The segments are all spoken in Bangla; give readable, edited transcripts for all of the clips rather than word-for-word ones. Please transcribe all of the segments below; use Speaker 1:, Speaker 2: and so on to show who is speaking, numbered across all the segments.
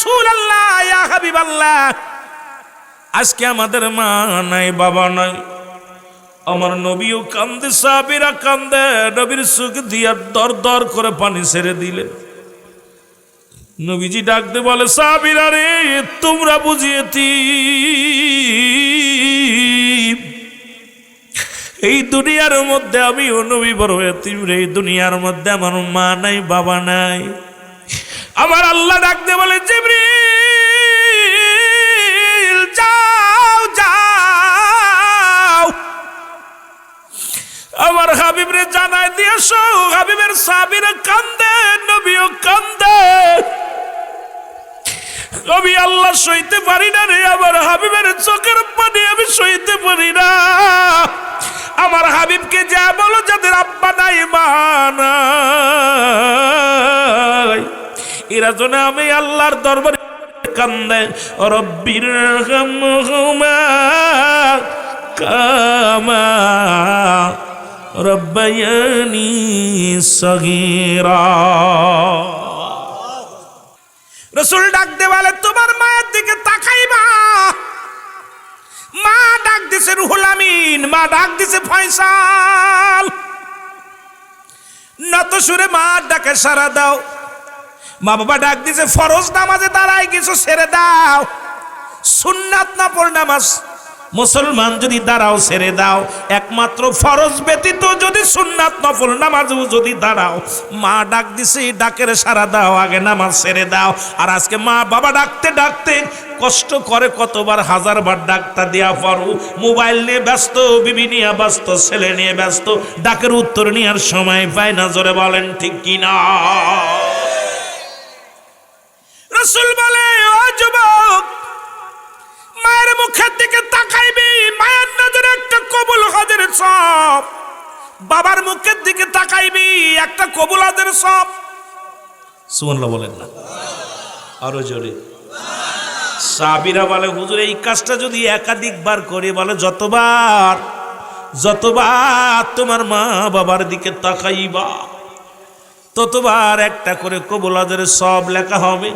Speaker 1: রাসূলুল্লাহ, ইয়া হাবিবাল্লাহ, আজকে আমাদের মা নাই, বাবা নাই। আমার নবীও কান্দে, সাহাবীরা কান্দে, নবীর চোখ দিয়া দর দর করে পানি ছেড়ে দিলেন। নবীজি ডাকতে বলে, সাহাবীরা রে, তোমরা বুঝিয়েছি এই দুনিয়ার মধ্যে আমি নবী বড় এতিম রে, এই দুনিয়ার মধ্যে আমার মা নাই, বাবা নাই। আমার আল্লাহ ডাকতে বলে, জিবরিল যাও যাও, আমার হাবিবরে জানাই দিয়েছো। হাবিবের সাহাবীরা কান্দে, নবীও কান্দে। আমি আল্লাহ সইতে পারি না রে, আমার হাবিবের চোখের পানি আমি সইতে পারি না। আমার হাবিবকে যা বলো, যাদের আব্বা নাই, মা নাই, এরা জন্য আমি আল্লাহর দরবারে কান্দে। রব্বির হামহুমা কামা রব্বায়ানি সগীরা। রাসূল ডাক দে বলে, তোমার মায়ের দিকে তাকাইবা। মা ডাক দিছে রুহুল আমিন, মা ডাক দিছে ফয়সাল। নত সুরে মা ডাকে সারা দাও। মা বাবা ডাক দিছে, ফরজ নামাজে দাঁড়ায় কিছু ছেড়ে দাও। সুন্নাত নফল নামাজ মুসলমান যদি দাঁড়াও ছেড়ে দাও, একমাত্র ফরজ ব্যতীত যদি সুন্নাত নফল নামাজও যদি দাঁড়াও। মা ডাক দিছে, ডাকের সারা দাও, আগে নামাজ ছেড়ে দাও। আর আজকে মা বাবা ডাকতে ডাকতে কষ্ট করে কতবার, হাজারবার ডাকটা দেয়া পারো। মোবাইল নিয়ে ব্যস্ত, বিবি নিয়ে ব্যস্ত, ছেলে নিয়ে ব্যস্ত, ডাকের উত্তর নেওয়ার সময় পায় না। জোরে বলেন ঠিক কিনা? রাসূল বলে, ও যুবক, মায়ের মুখের দিকে তাকাইবি, মায়ের নজরে একটা কবুল হজের সব। বাবার মুখের দিকে তাকাইবি, একটা কবুল হজের সব। সুবহানাল্লাহ বলেন না? আরো জোরে। সাহাবীরা বলে, হুজুর এই কাজটা যদি একাধিকবার করে, বলে যতবার তোমার মা বাবার দিকে তাকাইবা, ততবার একটা করে কবুল হজের সব লেখা হবে।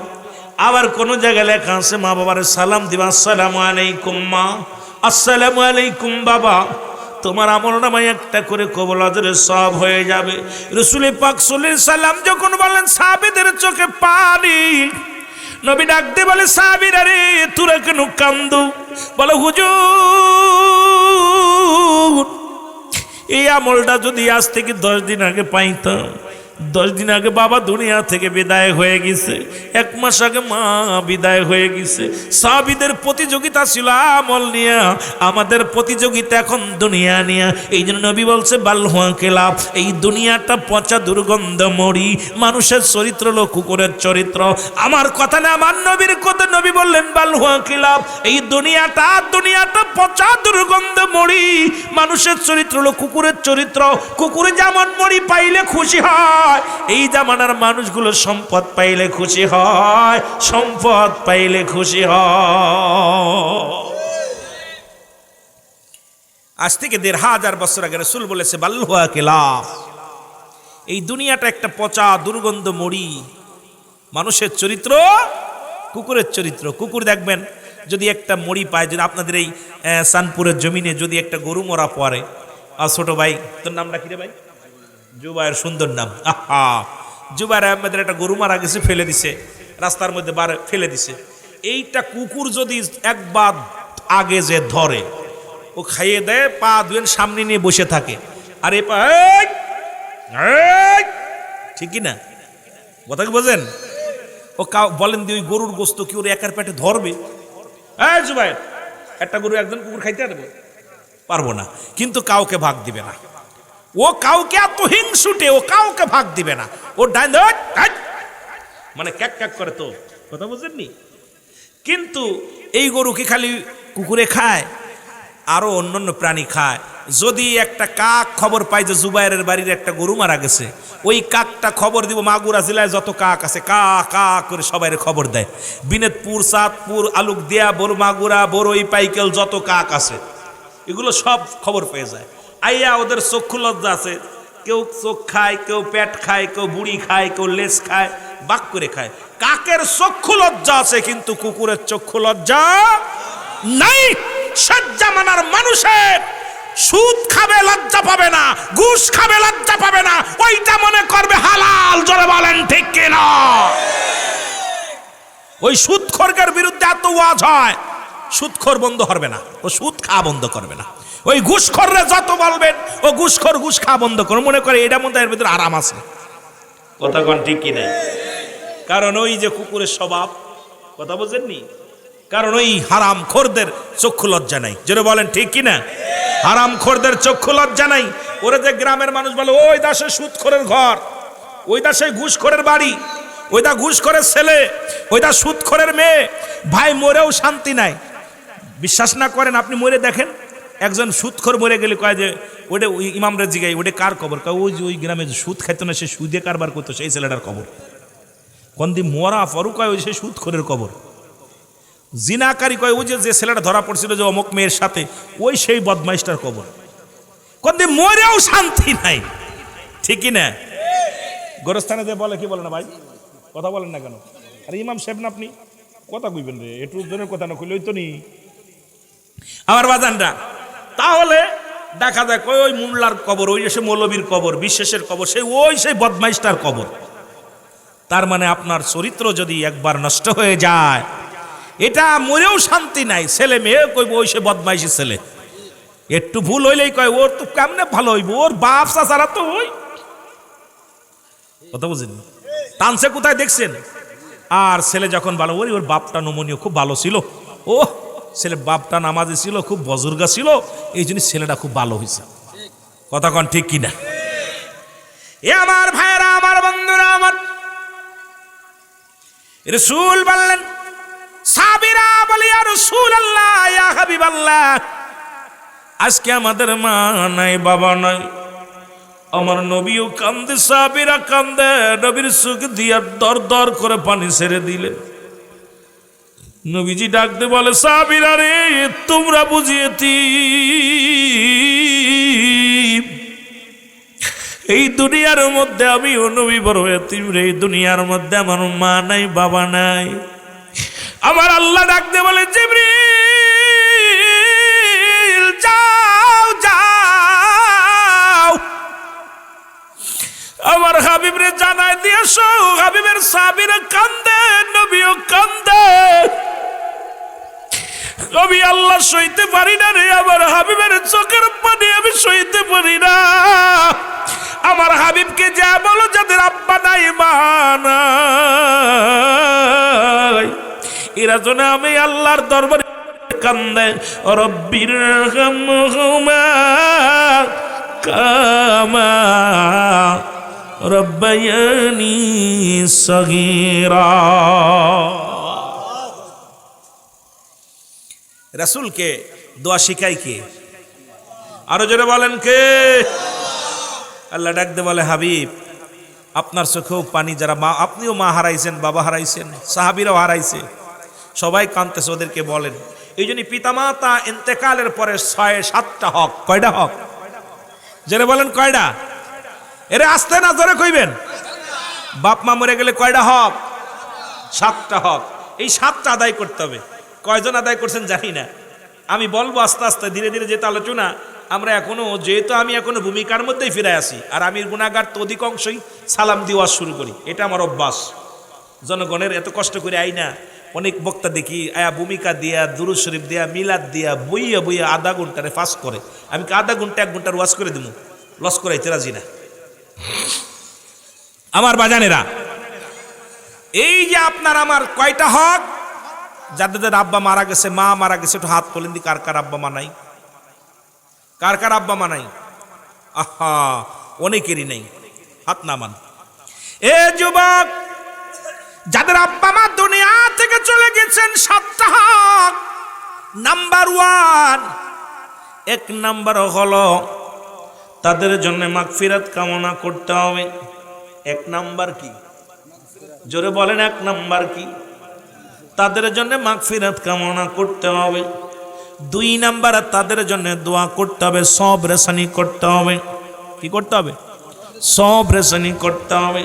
Speaker 1: আবার কোন জায়গায় লেখা আছে, মা বাবার সালাম দিবা, আসসালামু আলাইকুম মা, আসসালামু আলাইকুম বাবা, তোমার আমলনামায় একটা করে কবুল হজের সব হয়ে যাবে। রাসূল পাক সাল্লাল্লাহু আলাইহি সাল্লাম যখন বলেন, সাহাবীদের চোখে পানি। নবী ডাক দিয়ে বলে, সাহাবীরা রে, তোরা কেন কান্দো? বলে, হুজুর এই আমলটা যদি আজ থেকে 10 দিন আগে পাইতাম। 10 দিন আগে বাবা দুনিয়া থেকে বিদায় হয়ে গেছে, 1 মাস আগে মা বিদায় হয়ে গেছে। সাহাবীদের প্রতিযোগিতা ছিল আমল নিয়ে, আমাদের প্রতিযোগিতা এখন দুনিয়া নিয়ে। এই জন্য নবী বলছে, বাল হুয়া কেলাব, এই দুনিয়াটা পচা দুর্গন্ধ মরি। মানুষের চরিত্র হলো কুকুরের চরিত্র। আমার কথা না, আমার নবীর কথা। নবী বললেন, বাল হুয়া কেলাব, এই দুনিয়াটা পচা দুর্গন্ধ মরি। মানুষের চরিত্র হলো কুকুরের চরিত্র। কুকুর যেমন মরি পাইলে খুশি হয়, এই জামানার মানুষগুলো সম্পদ পাইলে খুশি হয়, সম্পদ পাইলে খুশি হয়। আজ থেকে 1500 বছর আগে রাসূল বলেছে, বাল্লুহা কিলাফ, এই দুনিয়াটা একটা পচা দুর্গন্ধ মরি। মানুষের চরিত্র কুকুরের চরিত্র। কুকুর দেখবেন, যদি একটা মরি পায়, যদি আপনাদের এই সানপুরের জমিনে যদি একটা গরু মরা পড়ে, আর ছোট ভাই, তোর নামটা কি রে ভাই? জুবায়ের, সুন্দর নাম। আহা, জুবায়ের আহমেদের একটা গরু মারা গেছে, ফেলে দিছে রাস্তার মধ্যে, ফেলে দিছে। এইটা কুকুর যদি একবার আগে যে ধরে, ও খাইয়ে দেয়, পা ধুয়ে সামনে নিয়ে বসে থাকে, আর এ পা ঠিক না? কথা কি বোঝেন? ও বলেন দি, ওই গরুর গোস্ত কি ওর একার পেটে ধরবে? জুবায়ের, একটা গরু একজন কুকুর খাইতে পারবো না, কিন্তু কাউকে ভাগ দিবে না। ও কাউকে এত হিংসুটে, ও কাউকে ভাগ দিবে না। ও ডাইন মানে ক্যাক ক্যাক করে। তো কথা বুঝেননি? কিন্তু এই গরু কি খালি কুকুরে খায়? আরো অন্যান্য প্রাণী খায়। যদি একটা কাক খবর পায় যে জুবায়েরের বাড়ির একটা গরু মারা গেছে, ওই কাকটা খবর দিব, মাগুরা জেলায় যত কাক আছে কা কা করে সবাই খবর দেয়। বিনেতপুর, চাঁদপুর, আলুকদিয়া, বড় মাগুরা, বড়ই, পাইকেল, যত কাক আছে এগুলো সব খবর পেয়ে যায়। আইয়া ওদের চক্ষু লজ্জা আছে, কেউ চোখ খায়, কেউ পেট খায়, কেউ বুড়ি খায়, কেউ লেজ খায়, বাক করে খায়। কাকের চক্ষু লজ্জা আছে কিন্তু কুকুরের চক্ষু লজ্জা নাই। শেষ জামানার মানুষের সুদ খাবে লজ্জা পাবে না, ঘুষ খাবে লজ্জা পাবে না, ওইটা মনে করবে হালাল। জোরে বলেন ঠিক কিনা? ওই সুদখোরদের বিরুদ্ধে এত ওয়াজ হয়, সুদখোর বন্ধ হবে না, ও সুদ খাওয়া বন্ধ করবে না। ওই ঘুষখোররে যত বলবেন ও ঘুষখোর ঘুষ খাওয়া বন্ধ করো, মনে করে এটার মধ্যে এর ভিতরে আরাম আছে। কথা কোন ঠিক কিনা? কারণ ওই যে কুকুরের স্বভাব, কথা বুঝেননি? কারণ ওই হারাম খোরদের চক্ষু লজ্জা নাই। যেটা বলেন ঠিক কিনা? হারাম খোরদের চক্ষু লজ্জা নাই। ওরা যে গ্রামের মানুষ বলে ওই দাসে সুদখোরের ঘর, ওই দাসে ঘুষখোরের বাড়ি, ওইটা ঘুষখোরের ছেলে, ওইটা সুদখোরের মেয়ে, ভাই মরেও শান্তি নাই। বিশ্বাস না করেন আপনি মরে দেখেন, একজন সুদখোর মরে গেলে কয় যে ওটা ওই ইমামরা জিগাই ওটা কার কবর? কয় ওই যে ওই গ্রামে সুদ খাইতো না, সে সুদে কারবার করতো, সেই ছেলেটার কবর। কন্দি মরা পরু কয় ওই সে সুদখোরের কবর। জিনাকারী কয় ওই যে ছেলেটা ধরা পড়ছিল যে অমুক মেয়ের সাথে, ওই সেই বদমাইশটার কবর। কন্দি মরেও শান্তি নাই, ঠিকই না? গোরস্থানে যে বলে, কি বলে না ভাই, কথা বলেন না কেন? আরে ইমাম সাহেব না আপনি, কথা কইবেন রে, একটু জনের কথা না কইলে তো নি আমার বাজানটা। তাহলে দেখা যায় কই ওই মোল্লার কবর, ওই সে মৌলবীর কবর, বিশ্বাসের কবর, সেই বদমাইশটার কবর। তার মানে আপনার চরিত্র যদি একবার নষ্ট হয়ে যায়, এটা মরেও শান্তি নাই। ছেলে মেয়ে কইব ওই সে বদমাইশি ছেলে, একটু ভুল হইলেই কয় ওর তো কেমনে ভালো হইব, ওর বাপ চাচারা তো ওই। কথা বুঝেন? টানছে কোথায় দেখছেন? আর ছেলে যখন ভালো, ওর বাপটা নমনীয়, খুব ভালো ছিল, ও ছেলে বাপটা নামাজি ছিল, খুব বজুর্গা ছিল, এই জন্য ছেলেটা খুব ভালো হয়েছে। কথা কন ঠিক কিনা? এ আমার ভাইরা, আমার বন্ধুরা, আমার রাসূল বললেন, সাবিরা বলি ইয়া রাসূলুল্লাহ, ইয়া হাবিবাল্লাহ, আজকে আমাদের মা নাই, বাবা নাই, আমার নবীও কান্দে, সাবিরা কান্দে, নবীর চোখ দিয়া দর দর করে পানি ছেড়ে দিলেন। নবীজি ডাকতে বলে, সাবিরা রে, তোমরা বুঝিয়েছি এই দুনিয়ার মধ্যে আমি ও নবী বড় এতিম রে, এই দুনিয়ার মধ্যে আমার মা নাই, বাবা নাই। আমার আল্লাহ ডাকতে বলে, জিবরিল যাও যাও, আমার হাবিবরে জানাই দিয়েছো, হাবিবের সাবিরা কান্দে, নবীও কান্দে, আমি আল্লাহ সইতে পারি না রে, আমার হাবিবের চোখের পানি আমি সইতে পারি না। আমার হাবিবকে যা বলো, যাদের আব্বা নাই, মা নাই, এরা জন্য আমি আল্লাহর দরবারে কান্দে, রব্বির রহমহুমা কামা রব্বায়ানি সগীরা। রাসূলকে দোয়া শিখাই কে? আরো জোরে বলেন কে? আল্লাহ ডাকতে বলে, হাবিব আপনার চোখেও পানি, যারা মা, আপনিও মা হারাইছেন, বাবা হারাইছেন, সাহাবীরাও হারাইছে, সবাই কাঁদতেছে, ওদেরকে বলেন। এই জন্য পিতামাতা ইন্তেকালের পরে 6-7টা হক। কয়টা হক? জোরে বলেন কয়টা? এরে আসতে না জোরে কইবেন। বাপ মা মরে গেলে কয়টা হক? 7টা হক। এই 7টা আদায় করতে হবে। কয়জন আদায় করছেন জানি না, আমি বলবো আস্তে আস্তে ধীরে ধীরে, যেহেতু আলোচনা আমরা এখনো, যেহেতু আমি এখনো ভূমিকার মধ্যেই ফিরে আসি, আর আমি গুনাহগার তো অধিকাংশই সালাম দিয়ে ওয়াজ শুরু করি, এটা আমার অভ্যাস। জনগণের এত কষ্ট করে আই না, অনেক বক্তা দেখি আয়া ভূমিকা দিয়া, দুরূদ শরীফ দিয়া, মিলাদ দিয়া, বইয়া বইয়া আধা ঘন্টারে পাস করে। আমি আধা ঘন্টা 1 ঘন্টার ওয়াজ করে দেবো, লস করাইতে রাজি না। আমার বাজানেরা, এই যে আপনার আমার কয়টা হক? যাদের আব্বা মারা গেছে, মা মারা গেছে, একটু হাত তোলেন দি, কার কার আব্বা মা নাই? কার কার আব্বা মা নাই? আহা, অনেকেরই নেই, হাত নামান। এ যুবক, যাদের আব্বা মা দুনিয়া থেকে চলে গেছেন, 7টা হক। নাম্বার 1, 1 নাম্বার হলো তাদের জন্য মাগফিরাত কামনা করতে হবে। 1 নাম্বার কি? জোরে বলেন, 1 নাম্বার কি? তাদের জন্য মাগফিরাত কামনা করতে হবে। 2 নাম্বার, তাদের জন্য দোয়া করতে হবে, সব রেশানি করতে হবে। কি করতে হবে? সব রেশানি করতে হবে।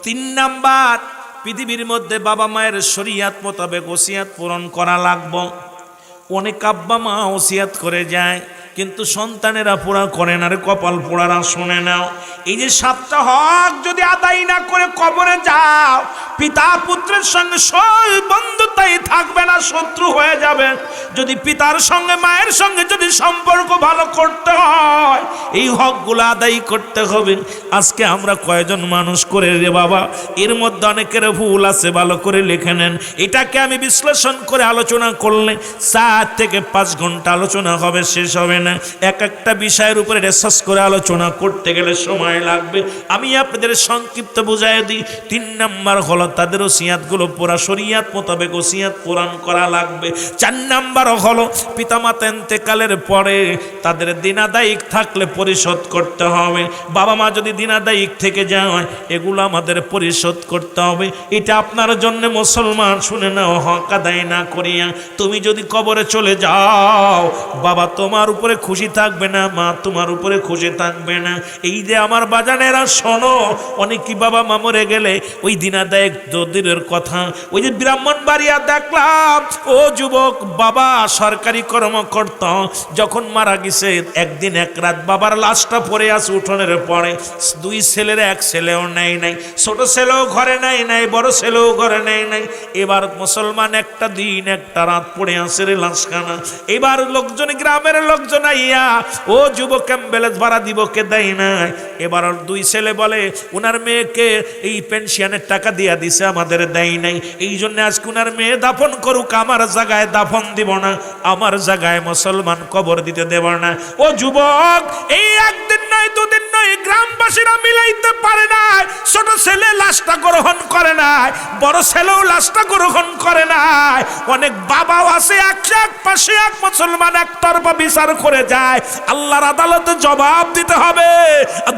Speaker 1: 3 নাম্বার, পৃথিবীর মধ্যে বাবা মায়ের শরীয়ত মোতাবেক ওসিয়াত পূরণ করা লাগবে। অনেক আব্বা মা ওসিয়াত করে যায় কিন্তু সন্তানেরা পুরা করে না রে, কপাল পোড়ারা। শুনে নাও, এই যে 7টা হক যদি আদায় না করে কবরে যাও, পিতা পুত্রের সঙ্গে সই বন্ধুতাই থাকবে না, শত্রু হয়ে যাবে। যদি পিতার সঙ্গে মায়ের সঙ্গে যদি সম্পর্ক ভালো করতে হয়, এই হকগুলো আদায় করতে হবে। আজকে আমরা কয়জন মানুষ করে রে বাবা? এর মধ্যে অনেকের ভুল আছে, ভালো করে লিখে নেন। এটাকে আমি বিশ্লেষণ করে আলোচনা করলে 4 থেকে 5 ঘন্টা আলোচনা হবে, শেষ হবে না। এক একটা বিষয়ের উপরে রিসার্চ করে আলোচনা করতে গেলে সময় লাগবে। আমি আপনাদের সংক্ষিপ্ত বুঝাই দিই। 3 নাম্বার হলো তাদের ওসিয়াতগুলো পুরা শরীয়ত মোতাবেক ওসিয়াত পূরণ করা লাগবে। 4 নাম্বার হলো পিতামাতা ইন্তেকালের পরে তাদের দিনাদায়িক থাকলে পরিশোধ করতে হবে। বাবা মা যদি দিনাদায়িক থেকে যায়, এগুলো আমাদের পরিশোধ করতে হবে। এটা আপনার জন্য মুসলমান, শুনে নাও, হক আদায় না করিয়া তুমি যদি কবরে চলে যাও, বাবা তোমার উপরে খুশি থাকবে না, মা তোমার উপরে খুশি থাকবে না। এই যে আমার বাজানেরা শোনো, অনেকই বাবা মা মরে গেলে ওই দিনাদায়ক দূরের কথা, ওই যে ব্রাহ্মণবাড়িয়া দেখলাম, ও যুবক বাবা সরকারি কর্মকর্তা যখন মারা গেছে, একদিন এক রাত বাবার লাশটা পড়ে আছে উঠোনের পরে। 2 ছেলের 1 ছেলেও নেয় নাই, ছোট ছেলেও ঘরে নেয় নাই, বড় ছেলেও ঘরে নেয় নাই। এবার মুসলমান একটা দিন একটা রাত পড়ে আছে রে লাশখানা। এবার লোকজন, গ্রামের লোকজন আইয়া, ও যুবক অ্যাম্বুলেন্স ভাড়া দিব কে দেয় নাই। এবার 2 ছেলে বলে উনার মেয়েকে এই পেনশনের টাকা দিয়া দিছে, আমাদের দেয় নাই, এই জন্য আজকে উনার মেয়ে দাফন করুক, আমার জায়গায় দাফন দিব না, আমার জায়গায় মুসলমান কবর দিতে দেব না। ও যুবক, এই একদিন নয় 2 দিন নয়, গ্রামবাসীরা মিলাইতে পারে না। ছোট ছেলে লাশটা গ্রহণ করে নাই, বড় ছেলেও লাশটা গ্রহণ করে নাই। অনেক বাবাও আছে এক পাশে এক মুসলমান একতরফা বিচার করে যায়। আল্লাহর আদালতে জবাব দিতে হবে,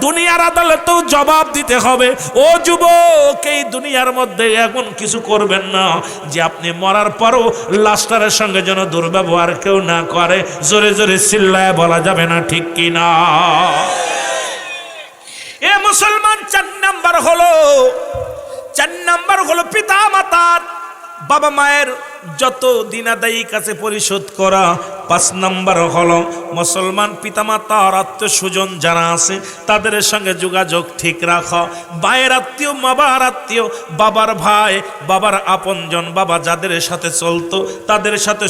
Speaker 1: দুনিয়ার আদালতেও জবাব দিতে হবে। ও যুবক, এই দুনিয়ার মধ্যে এমন কিছু করবেন না যে আপনি মরার পরও লাশটার সঙ্গে যেন দুর্ব্যবহার কেউ না করে। জোরে জোরে চিল্লায় বলা যাবে না, ঠিক কি না? এ মুসলমান, 4 নাম্বার হলো পিতা মাতার, বাবা মায়ের যত দিনাদায়িক আছে পরিশোধ করা। 5 নাম্বার হলো মুসলমান পিতামাতার আত্মীয় স্বজন যারা আছে তাদের সঙ্গে যোগাযোগ ঠিক রাখা। ভাইয়ের আত্মীয়, বাবার আত্মীয়, বাবার ভাই, বাবার আপনজন, বাবা যাদের সাথে চলতো তাদের সাথে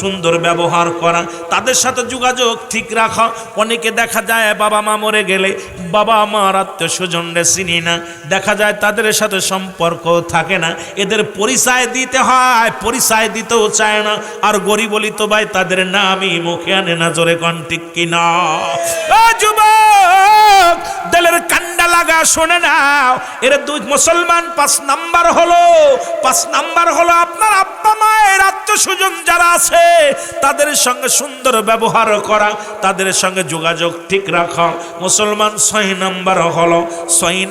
Speaker 1: সুন্দর ব্যবহার করা, তাদের সাথে যোগাযোগ ঠিক রাখা। অনেকে দেখা যায় বাবা মা মরে গেলে বাবা মার আত্মীয় স্বজনরে চিনি না, দেখা যায় তাদের সাথে সম্পর্ক থাকে না, এদের পরিচয় দিতে হয়, পরিচয় দিতেও চায় না। আর গরিব বলি তো ভাই তাদের নামই মুখে আনে না, জোরে কোন ঠিক কিনা? ও যুবক, দিলের কান্ডা লাগা শুনে নাও, এর 2 মুসলমান। 5 নাম্বার হলো আপনার আব্বা মায়ের আত্মীয় স্বজন যারা আছে তাদের সঙ্গে সুন্দর ব্যবহার করা, তাদের সঙ্গে যোগাযোগ ঠিক রাখা। মুসলমান 6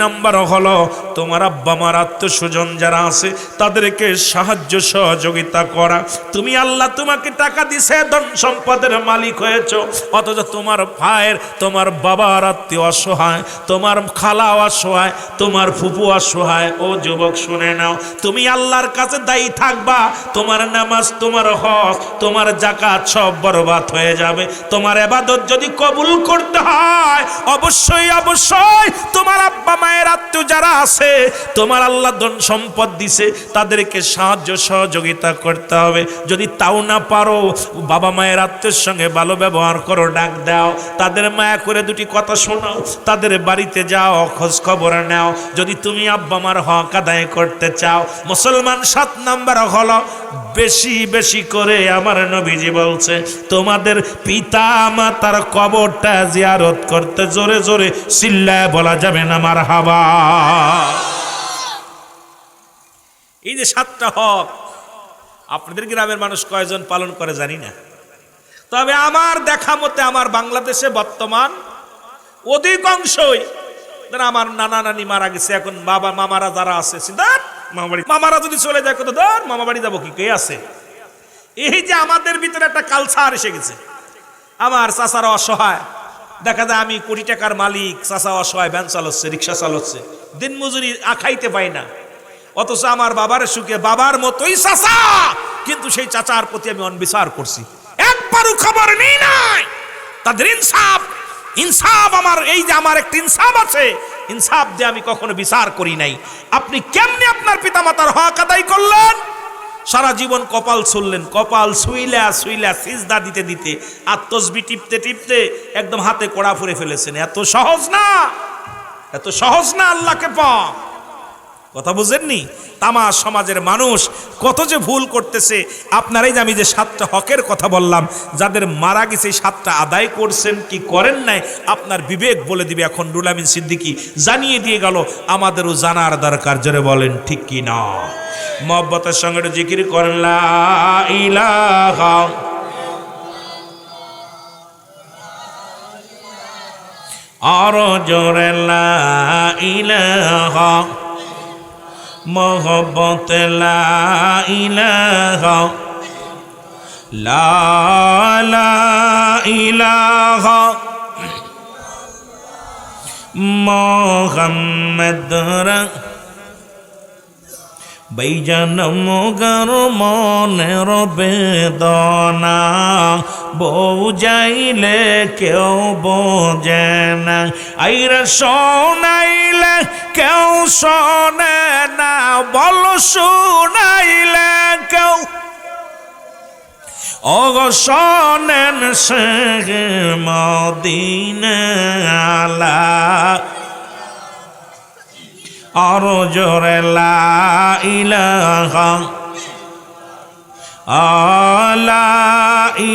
Speaker 1: নাম্বার হলো তোমার আব্বা মার আত্মীয় স্বজন যারা আছে তাদেরকে সাহায্য সহযোগিতা করা। তুমি আল্লাহ তোমাকে টাকা দিছে, ধন সম্পদের মালিক হয়েছো, অথচ তোমার ভাইয়ের, তোমার বাবার আত্মীয় অসহায়, তোমার খালা অসহায়, তোমার ফুফু অসহায়। ও যুবক শুনে নাও, তুমি আল্লাহর কাছে দায়ী থাকবা, তোমার নামাজ, তোমার হজ, তোমার যাকাত সব বরবাদ হয়ে যাবে। তোমার ইবাদত যদি কবুল করতে হয়, অবশ্যই তোমার আব্বা মায়ের আত্মীয় যারা আছে, তোমার আল্লাহ ধন সম্পদ দিছে, তাদেরকে সাহায্য সহযোগিতা করতে হবে। যদি তাও না পারো, বাবা মায়ের আত্মীয়ের সঙ্গে ভালো ব্যবহার করো, ডাক দাও, তাদের মায়া করে 2টি কথা শোনাও, তাদের বাড়িতে যাও, খোঁজ খবর নাও, যদি তুমি আব্বা মার হক আদায় করতে চাও। মুসলমান 7 নাম্বার হলো বেশি করে আমার নবীজি বলছে তোমাদের পিতা মাতার কবরটা জিয়ারত করতে। জোরে জোরে চিল্লায় বলা যাবে না মারহাবা। এই যে 7টা হক আপনাদের গ্রামের মানুষ কয়জন পালন করে জানি না, তবে আমার দেখা মতে আমার বাংলাদেশে বর্তমান অধিকাংশই, আমার নানা নানি মারা গেছে, এখন বাবা মামারা যারা আছে, মামারা যদি চলে যায়, কত ধর মামা বাড়ি যাবো, কি কে আছে? এই যে আমাদের ভিতরে একটা কালচার এসে গেছে। আমার চাচারা অসহায়, দেখা যায় আমি কোটি টাকার মালিক, চাচা অসহায়, ভ্যান চালাচ্ছে, রিক্সা চালাচ্ছে, দিন মজুরি খাইতে পাই না। অথচ আমার বাবার সুখে বাবার মতোই চাচা, কিন্তু সেই চাচার প্রতি আমি অনবিচার করছি, একবারও খবর নেই নাই তাদের ইনসাফ। ইনসাফ আমার, এই যে আমার একটা ইনসাফ আছে, ইনসাফ দিয়ে আমি কখনো বিচার করি নাই। আপনি কেমনে আপনার পিতামাতার হক আদায় করলেন? সারা জীবন কপাল ছুললেন, কপাল ছুইলা ছুইলা সিজদা দিতে দিতে আর তসবি টিপতে টিপতে একদম হাতে কড়া ফুরে ফেলেছেন। এত সহজ না, এত সহজ না আল্লাহকে পাওয়া। কথা বুঝেননি? তামা সমাজের মানুষ কত যে ভুল করতেছে। আপনারাই যে আমি যে 7টা হকের কথা বললাম, যাদের মারা গেছে 7টা আদায় করছেন কি করেন নাই, আপনার বিবেক বলে দিবে। এখন রুহুল আমিন সিদ্দিকী জানিয়ে দিয়ে গেল, আমাদেরও জানার দরকার। জোরে বলেন ঠিক কি না? মহব্বতের সঙ্গে জিকির করেন লা ইলাহা, আর জোরে লা ইলাহা, মোহব্বত লা ইলাহা, লা ইলাহা মুহাম্মদ বৈজন মগর মনের বেদনা, বউজাইলে কেউ বোঝে না, আইরা শোনাইলে কেউ শোনে না, বল শোনাইলে কেউ ওগো শোনেন সে মদিনা আলা, আর জোরে লা ইলাহা, লা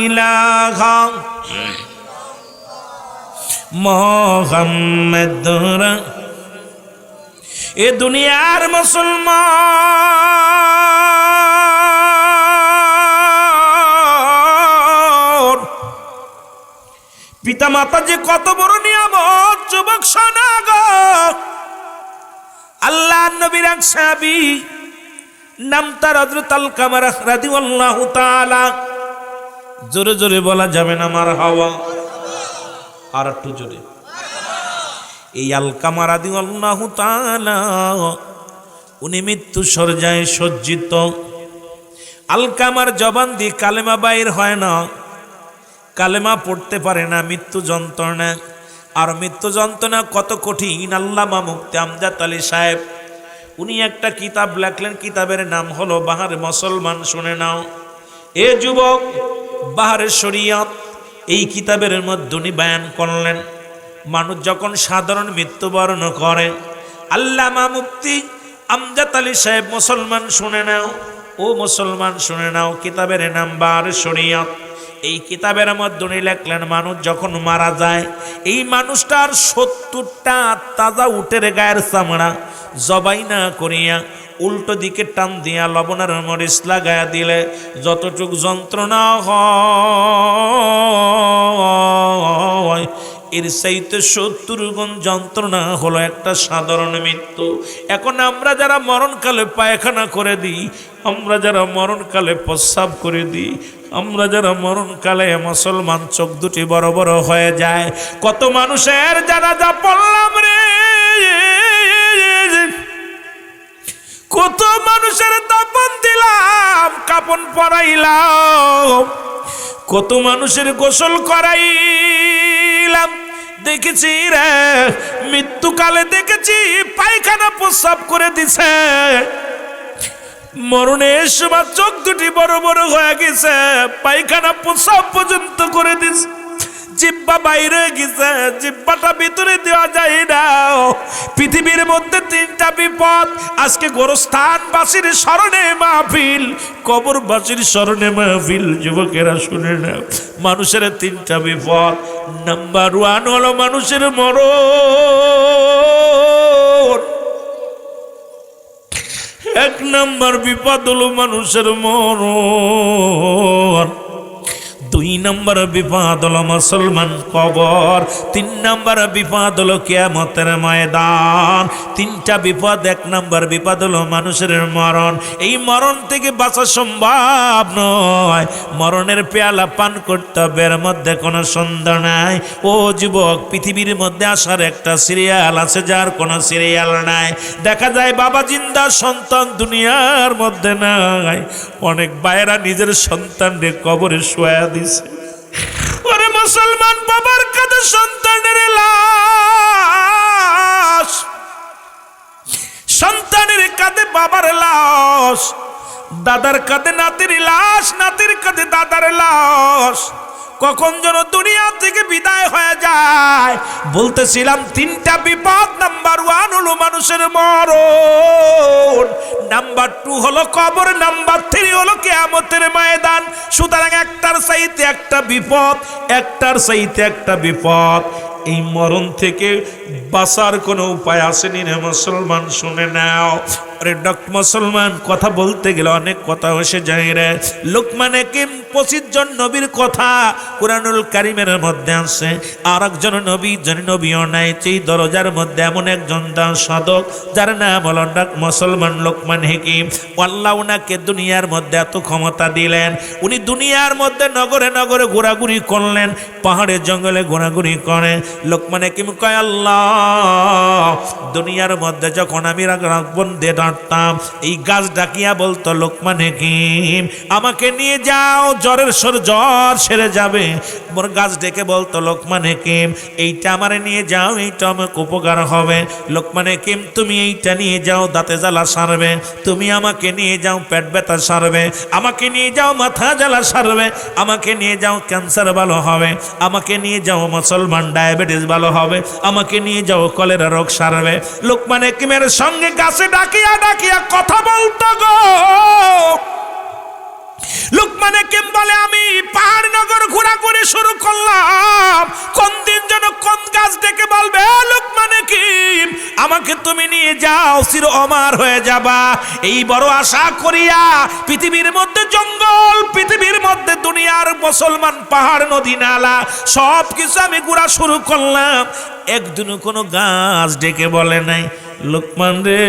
Speaker 1: ইলাহা মুহাম্মাদুর। এ দুনিয়ার মুসলমান পিতা মাতা যে কত বড় নিয়ামত, যুবক শোনা গো। আল্লাহ নবীর এক সাহাবী নাম তার হযরত আলকামা রাদিয়াল্লাহু তাআলা। জোরে জোরে বলা যাবে না মারহাবা? আর একটু জোরে। এই আলকামা রাদিয়াল্লাহু তাআলা উনি মৃত্যু শয্যায় সজ্জিত। আলকামার জবান দিয়ে কালেমা বাইর হয় না, কালেমা পড়তে পারে না, মৃত্যু যন্ত্রণা। আর মৃত্যু যন্ত্রণা কত কঠিন। আল্লামা মুফতি আমজাদ আলী সাহেব উনি একটা কিতাব লেখলেন, কিতাবের নাম হলো বাহারে মুসলমান। শুনে নাও এ যুবক, বাহারে শরিয়ত। এই কিতাবের মধ্যে উনি বয়ান করলেন, মানুষ যখন সাধারণ মৃত্যুবরণ করে, আল্লামা মুফতি আমজাদ আলী সাহেব মুসলমান শুনে নাও, ও মুসলমান শুনে নাও, কিতাবের নাম বাহারে শরিয়ত। এই কিতাবের মধ্যে উনি লেখলেন, মানুষ যখন মারা যায়, এই মানুষটার 70টা তাজা উটের গায়ের চামড়া জবাই না করিয়া উল্টো দিকে টান দিয়া লবণের মরিচ লাগায়া দিলে যতটুক যন্ত্রণা হয়, এর চাইতে 70 গুণ যন্ত্রণা হলো একটা সাধারণ মৃত্যু। এখন আমরা যারা মরণকালে পায়খানা করে দিই, আমরা যারা মরণকালে প্রস্রাব করে দিই, আমরা যারা মরণকালে মুসলমান চোখ দুটি বড় বড় হয়ে যায়, কত মানুষের জানাজা পড়লাম রে, কত মানুষের দাফন দিলাম, কাফন পরাইলাম, কত মানুষের গোসল করাইলাম। দেখেছি রে মৃত্যুকালে, দেখেছি পায়খানা প্রস্রাব করে দিছে, মরণের সময় চোখ দুটি বড় বড় হয়ে গেছে, পায়খানা প্রস্রাব পর্যন্ত করে দিছে, জিব্বা বাইরে গেছে, জিব্বাটা ভিতরে দেওয়া যায় না। পৃথিবীর মধ্যে 3টা বিপদ। আজকে গোরস্থানবাসীর স্মরণে মাহফিল, কবরবাসীর স্মরণে মাহফিল। যুবকেরা শুনে না, মানুষের 3টা বিপদ। নাম্বার 1 হলো মানুষের মরণ। 1 নম্বর বিপদ হলো মানুষের মরণ। 2 2 নম্বর বিপদ হলো মুসলমান কবর, 3 নম্বর বিপদ হলো কিয়ামতের ময়দান। 3টা বিপদ। 1 নম্বর বিপদ হলো মানুষের মরণ। এই মরণ থেকে বাঁচা সম্ভব নয়, মরণের পেয়ালা পান করতে হবে, এর মধ্যে কোনো সন্দেহ নাই। ও যুবক, পৃথিবীর মধ্যে আসার একটা সিরিয়াল আছে, যার কোনো সিরিয়াল নাই। দেখা যায় বাবা জিন্দা, সন্তান দুনিয়ার মধ্যে নাই। অনেক ভাইয়েরা নিজের সন্তানকে কবরে শোয়া দিছে। ওরে মুসলমান, বাবার কাঁধে সন্তানের লাশ, সন্তানের কাঁধে বাবার লাশ, দাদার কাঁধে নাতির লাশ, নাতির কাঁধে দাদার লাশ। কখন যেন দুনিয়া থেকে বিদায় হয়ে যায়। বলতেছিলাম 3টা বিপদ। নাম্বার 1 হলো মানুষের মরণ, নাম্বার 2 হলো কবর, নাম্বার 3 হলো কিয়ামতের ময়দান। সুতরাং একটার চাইতে একটা বিপদ, একটার চাইতে একটা বিপদ। এই মরণ থেকে বাঁচার কোনো উপায় আসেনি রে মুসলমান, শুনে নাও। আরে ডক্টর মুসলমান, কথা বলতে গেলে অনেক কথা এসে যায় রে। লোকমান হাকিম 25 জন নবীর কথা কুরআনুল কারীমের মধ্যে আছে। আর একজন নবী, যিনি নবীও নাই, সেই দরজার মধ্যে এমন একজন সাধক, যার নাম হলো মুসলমান লোকমান হাকিম। আল্লাহ উনাকে দুনিয়ার মধ্যে এত ক্ষমতা দিলেন, উনি দুনিয়ার মধ্যে নগরে নগরে ঘোরাঘুরি করলেন, পাহাড়ে জঙ্গলে ঘোরাঘুরি করে। লোকমান হাকিম কয়, আল্লাহ, দুনিয়ার মধ্যে যখন আমি রাগবন দিয়ে ডাকতাম, এই গাছ ডাকিয়া বলতো, লোকমান হাকিম আমাকে নিয়ে যাও, জ্বরের জ্বর সেরে যাবে। মোর গাছ ডেকে বলতো, লোকমান হাকিম এইটা আমারে নিয়ে যাও, এইটা আমাকে উপকার হবে। লোকমান হাকিম তুমি এইটা নিয়ে যাও, দাঁতে জ্বালা সারবে। তুমি আমাকে নিয়ে যাও, পেট ব্যথা সারবে। আমাকে নিয়ে যাও, মাথা জ্বালা সারবে। আমাকে নিয়ে যাও, ক্যান্সার ভালো হবে। আমাকে নিয়ে যাও মুসলমান, ডায়াবেটিস ভালো হবে। আমাকে নিয়ে যাও, কলেরা রোগ সারবে। লোকমান হাকিমের সঙ্গে গাছে ডাকিয়া ডাকিয়া কথা বলতো গো। লোকমান হাকিম বলে, আমি পাহাড় নগর ঘোরাঘুরি শুরু করলাম, কোন দিন যেন কোন গাছ ডেকে বলবে, লোকমান হাকিম আমাকে তুমি নিয়ে যাও, চির অমর হয়ে যাবা। এই বড় আশা করিয়া পৃথিবীর মধ্যে জঙ্গল, পৃথিবীর মধ্যে দুনিয়ার মুসলমান পাহাড়, নদী, নালা সব কিছু আমি ঘোরা শুরু করলাম। একদিনও কোনো গাছ ডেকে বলে নাই, লোকমান রে,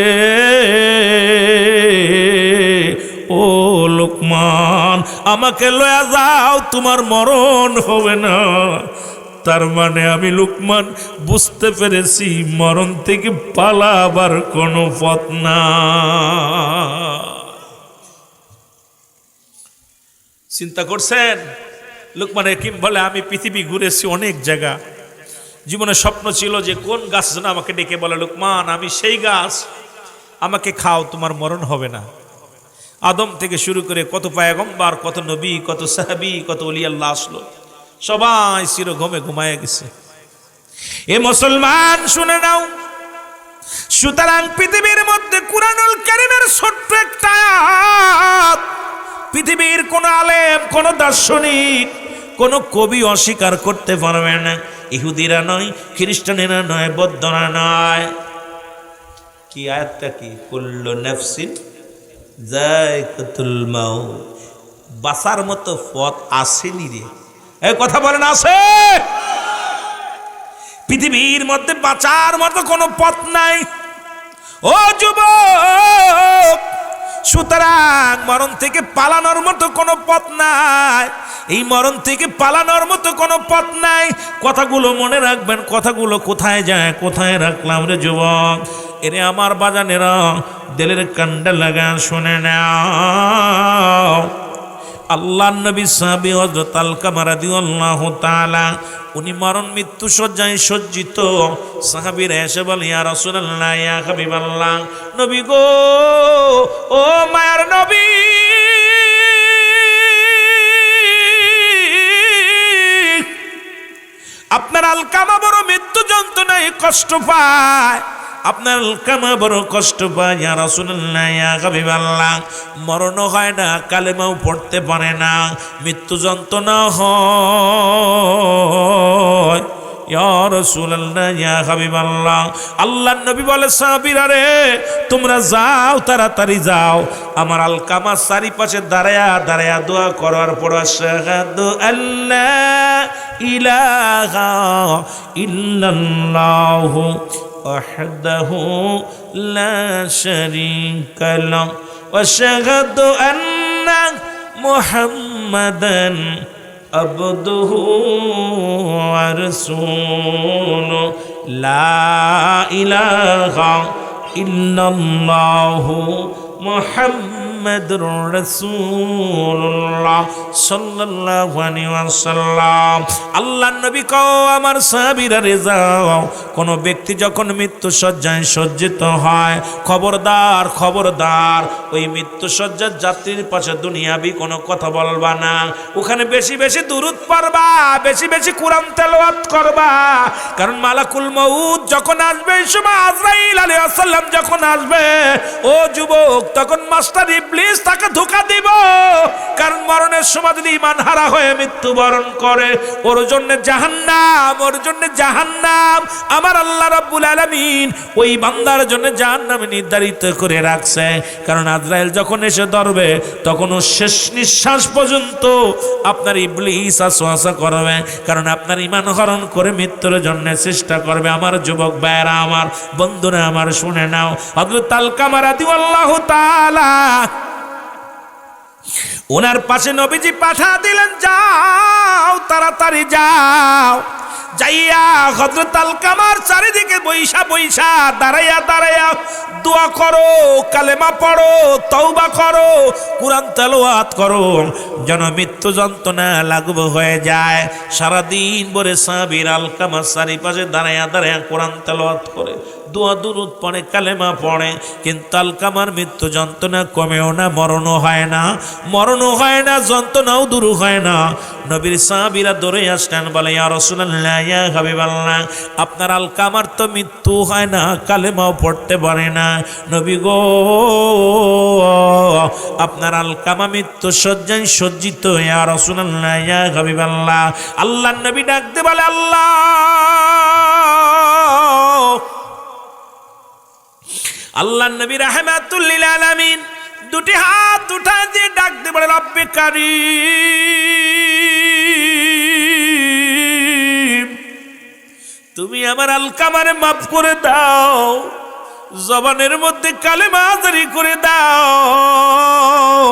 Speaker 1: ও লোকমান আমাকে লয়া যাও, তোমার মরণ হবে না। তার মানে আমি লোকমান বুঝতে পেরেছি, মরণ থেকে পালাবার কোনো পথ না। চিন্তা করছেন? লোকমান হাকিম বলে, আমি পৃথিবী ঘুরেছি অনেক জায়গা, জীবনে স্বপ্ন ছিল যে কোন গাছ যেন আমাকে ডেকে বলে, লোকমান আমি সেই গাছ, আমাকে খাও, তোমার মরণ হবে না। আদম থেকে শুরু করে কত পয়গম্বর, কত নবী, কত সাহাবী, কত ওলি আল্লাহ আসলো, সবাই চির ঘুমে ঘুমায় গেছে। এ মুসলমান শুনে নাও, সুতরাং পৃথিবীর মধ্যে কুরআনুল কারীমের ছোট্ট একটা আয়াত পৃথিবীর কোন আলেম, কোন দার্শনিক, কোন কবি অস্বীকার করতে পারবে না। ইহুদিরা নয়, খ্রিস্টানেরা নয়, বৌদ্ধরা নয়। কি আয়াতটা কি? কুল্লু নাফসিন যায়কাতুল মাউত। বাঁচার মতো পথ আসেনি রে, এই কথা বলেন আছে? পৃথিবীর মধ্যে বাঁচার মতো কোনো পথ নাই। ও যুবক, সুতরাং মরণ থেকে পালানোর মতো কোনো পথ নাই। এই মরণ থেকে পালানোর মতো কোনো পথ নাই। কথাগুলো মনে রাখবেন। কথাগুলো কোথায় যায়, কোথায় রাখলাম রে যুবক? এরে আমার বাজানেরা, দিলের কান্ডা লাগা শুনে নাও। আল্লাহ নবী সাহাবী হযরত আলকামা রাদিয়াল্লাহু তাআলা, উনি মরণ মৃত্যু শয্যায় সজ্জিত। সাহাবীরা এসে বলে, ইয়া রাসূলুল্লাহ, ইয়া হাবিবাল্লাহ, নবী গো, ও মায়ার নবী, আপনার আলকামা বড় মৃত্যু যন্ত্রণায় কষ্ট পায়, আপনার আলকামা বড় কষ্ট পায়। ইয়া রাসূলুল্লাহ, ইয়া হাবিবাল্লাহ, মরণ হয় না, কালেমাও পড়তে পারে না, মৃত্যু যন্ত্রণা হয়। ইয়া রাসূলুল্লাহ, ইয়া হাবিবাল্লাহ। আল্লাহর নবী বলে, সাহাবীরা রে, তোমরা যাও, তাড়াতাড়ি যাও, আমার আলকামার চারিপাশে দাঁড়ায়া দাঁড়ায়া দোয়া করার পর আশহাদু আল্লা ইলাহা ইল্লাল্লাহু ওয়াহদাহু লা শারীকা লাহু ওয়া আশহাদু আন্না মুহাম্মাদান আবদুহু ওয়া রাসূলুহু লা ইলাহা ইল্লাল্লাহু মুহাম্মাদুর রাসূলুল্লাহ সাল্লাল্লাহু আলাইহি ওয়াসাল্লাম। আল্লাহর নবী কও, আমার সাহাবীরা রে যাও, কোন ব্যক্তি যখন মৃত্যু শয্যায় সজ্জিত হয়, খবরদার খবরদার, ওই মৃত্যু শয্যার যাত্রীর পাশে দুনিয়াবি কোনো কথা বলবা না, ওখানে বেশি বেশি দুরূদ পড়বা, বেশি বেশি কোরআন তেলাওয়াত করবা, কারণ মালাকুল মউত যখন আসবে, এই সময় আজরাইল আলাইহিস সালাম যখন আসবে, ও যুবক, তখন মাস্টার ইবলিস তাকে ধোঁকা দিব, কারণ মরণের সময় যদি ঈমান হারা হয়ে মৃত্যুবরণ করে, ওর জন্য জাহান্নাম, ওর জন্য জাহান্নাম। আমার আল্লাহ রাব্বুল আলামিন ওই বান্দার জন্য জাহান্নাম নির্ধারিত করে রাখছে, কারণ আজরাইল যখন এসে ধরবে, তখন ও শেষ নিঃশ্বাস পর্যন্ত আপনার ইবলিস ওয়াসওয়াসা করবে, কারণ আপনার ঈমান হরণ করে মৃত্যুর জন্য চেষ্টা করবে। আমার যুবক ভাইরা, আমার বন্ধুরা আমার, শুনে নাও, হযরত আলকামা রাদিয়াল্লাহু তাআলা, ওনার পাশে নবীজি পাঠা দিলেন, যাও, তাড়াতাড়ি যাও, যাইয়া হযরত আলকামার চারিদিকে বৈশা বৈশা দাঁড়াইয়া দাঁড়াইয়া দোয়া করো, কালেমা পড়ো, তওবা করো, কুরআন তেলাওয়াত করো, যেন মৃত্যু যন্ত্রণা লাঘব হয়ে যায়। সারাদিন ভরে সাহাবীর আলকামার চারিপাশে দাঁড়াইয়া দাঁড়াইয়া কুরআন তেলাওয়াত করে, দোয়া দুরূদ পড়ে, কালেমা পড়ে, কিন্তু আলকামার মৃত্যু যন্ত্রণা কমেও না, মরণও হয় না, মরণও হয় না, যন্ত্রণাও দূর হয় না। নবীর সাহাবীরা দৌড়ে আসলেন, বলে, ইয়া রাসূলুল্লাহ, ইয়া হাবিবাল্লাহ, আপনার আলকামার তো মৃত্যু হয় না, কালেমাও পড়তে পারে না, নবী গো, আপনার আলকামা মৃত্যু শয্যায় সজ্জিত, ইয়া রাসূলুল্লাহ, ইয়া হাবিবাল্লাহ। আল্লাহর নবী ডাকতে বলে, আল্লাহ, আল্লাহর নবী রাহমাতুল লিল আলামিন দুটি হাত উঠায় দিয়ে ডাকতে বলে, রব্বে কারীম, তুমি আমার আলকামারে মাফ করে দাও, জবানের মধ্যে কালেমা জারি করে দাও,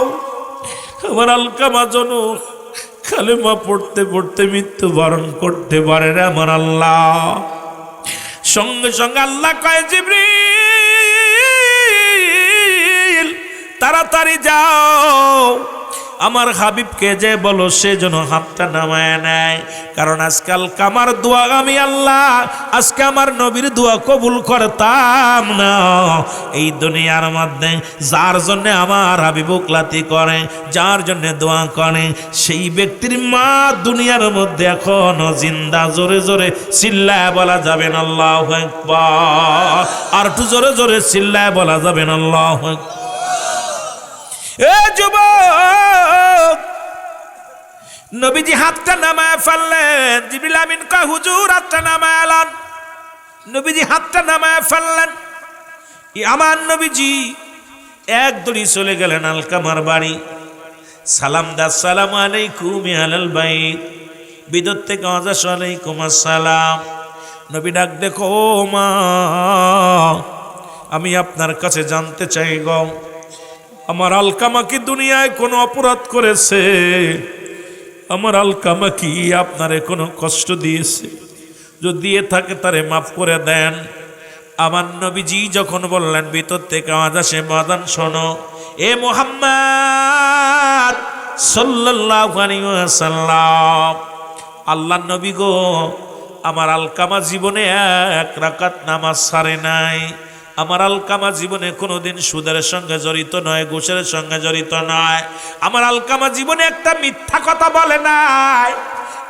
Speaker 1: আমার আলকামা যেন কালেমা পড়তে পড়তে মৃত্যুবরণ করতে পারে না আমার আল্লাহ। সঙ্গে সঙ্গে আল্লাহ কয়, জিবরিল, তাড়াতাড়ি যাও, আমার হাবিবকে যে বলো সে যেন হাতটা নামায় নেয়, কারণ আজকাল কামার দোয়া আমি আল্লাহ, আজকে আমার নবীর দোয়া কবুল করতাম না। এই দুনিয়ার মধ্যে যার জন্য আমার হাবিব উকলাতি করে, যার জন্য দোয়া করে, সেই ব্যক্তির মা দুনিয়ার মধ্যে এখনো জিন্দা। জোরে জোরে চিল্লায় বলা যাবেন আল্লাহু আকবার, আর একটু জোরে জোরে চিল্লায় বলা যাবেন আল্লাহু আকবার। এ যুবক, নবীজি হাতটা নামায় ফেললেন, জিবরিল আমিন কয়, হুজুর হাতটা নামায় আলান। নবীজি হাতটা নামায় ফেললেন, আমার নবীজি এক দড়ি চলে গেলেন আলকামার বাড়ি, সালাম দা, আসসালামু আলাইকুম ইয়া আহলাল বাইত, ভিতর থেকে আওয়াজ, আলাইকুম আসসালাম। নবী ডাক, দেখো মা, আমি আপনার কাছে জানতে চাই গো, আমার আলকামা কি দুনিয়ায় কোনো অপরাধ করেছে? আমার আলকামা কি আপনারে কোনো কষ্ট দিয়েছে? যদি দিয়ে থাকে তারে মাফ করে দেন। আমার নবীজি যখন বললেন, ভিতর থেকে আওয়াজ আসে, বাদান শোনো, এ মুহাম্মদ সাল্লাল্লাহু আলাইহি ওয়াসাল্লাম, আল্লাহর নবী গো, আমার আলকামা জীবনে এক রাকাত নামাজ ছাড়ে নাই, আমার আলকামা জীবনে কোনোদিন সুদের সঙ্গে জড়িত নয়, ঘুষের সঙ্গে জড়িত নয়, আমার আলকামা জীবনে একটা মিথ্যা কথা বলে নাই,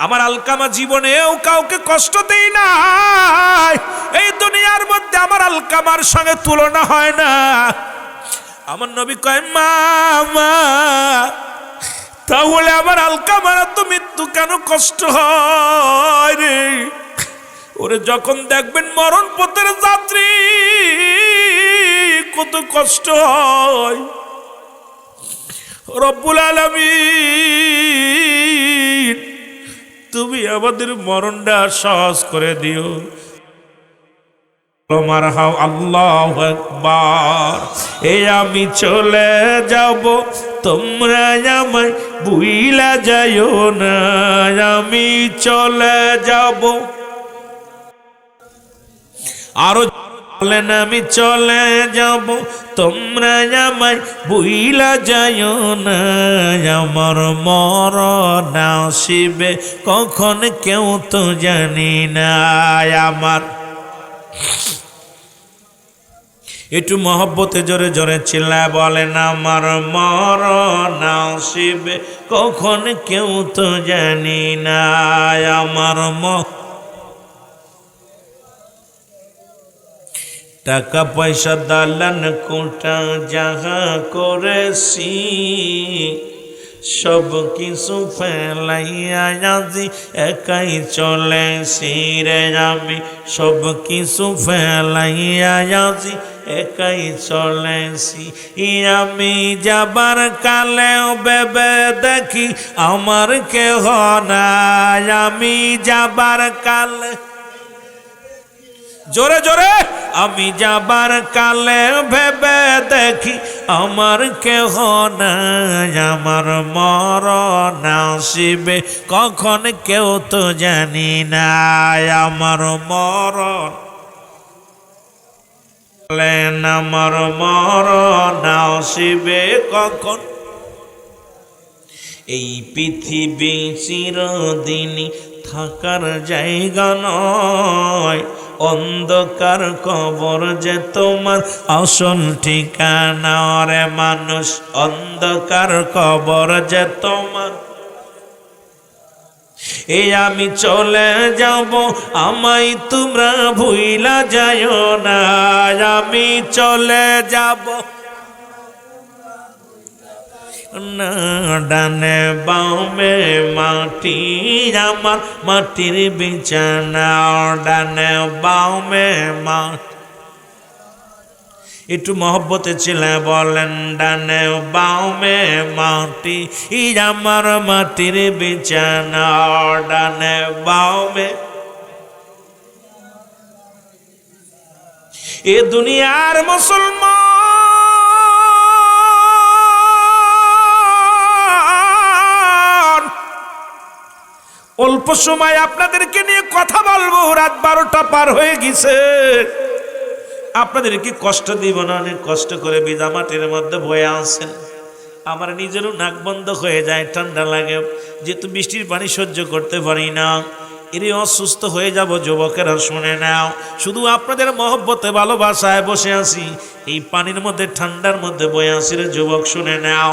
Speaker 1: আমার আলকামা জীবনেও কাউকে কষ্ট দেই নাই, এই দুনিয়ার মধ্যে আমার আলকামার সঙ্গে তুলনা হয় না। আমার নবী কয়, মা, তাহলে আমার আলকামার তো মৃত্যু কেন কষ্ট হয় রে? ওরে যখন দেখবেন মরণ পথের যাত্রী কত কষ্ট হয়, রব্বুল আলামিন তুমি আমাদের মরণটা সহজ করে দিও। তোমার হাও আল্লাহু আকবার। এই আমি চলে যাব, তোমরা আমায় ভুইলা যাইও না। আমি চলে যাব, আরো বলেন আমি চলে যাব, তোমরা আমায় ভুইলা যাইও না। আমার মরণ আসিবে কখন কেউ তো জানি না। আমার একটু মহব্বতে জোরে জোরে চিল্লায় বলেন, আমার মরণ আসিবে কখন কেউ তো জানি না। আমার টাকা পয়সা দালান কোটা যাহা করেছি সব কিছু ফেলাইয়া আজি একাই চলেছি রে। আমি সব কিছু ফেলাইয়া আজি একাই চলেছি। আমি যাবার কালেও ভেবে দেখি আমার কেহ নাই। আমি যাবার কালে, জোরে জোরে, আমি যাবার কালে ভেবে দেখি আমার কেহ নাই। আমার মরণ আসিবে কখন কেউ তো জানি না। আমার মরণ, আমার মরণ আসিবে কখন। এই পৃথিবী চিরদিনই থাকার জায়গা নয়, অন্ধকার কবর যে তোমার আসল ঠিকানা। রে মানুষ, অন্ধকার কবর যে তোমার। এই আমি চলে যাব, আমায় তোমরা ভুইলা যাইও না। আমি চলে যাব না, ডানে বামে মাটি আমার মাটির বিছানা। ডানে বামে মাটি, একটু মহব্বতে ছিলে বলেন, ডানে বামে মাটি আমার মাটির বিছানা। ডানে বামে এ দুনিয়ার মুসলমান অল্প সময় আপনাদেরকে নিয়ে কথা বলবো, রাত 12টা পার হয়ে গেছে। আপনাদেরকে কষ্ট দিব না, অনেক কষ্ট করে ভিজা মাটির মধ্যে বয়ে আসেন। আমার নিজেরও নাক বন্ধ হয়ে যায়, ঠান্ডা লাগে, যেহেতু বৃষ্টির পানি সহ্য করতে পারি না। এরই অসুস্থ হয়ে যাব। যুবকেরা শুনে নাও, শুধু আপনাদের মহব্বতে ভালোবাসায় বসে আছি, এই পানির মধ্যে ঠান্ডার মধ্যে বয়ে আসি রে যুবক, শুনে নাও।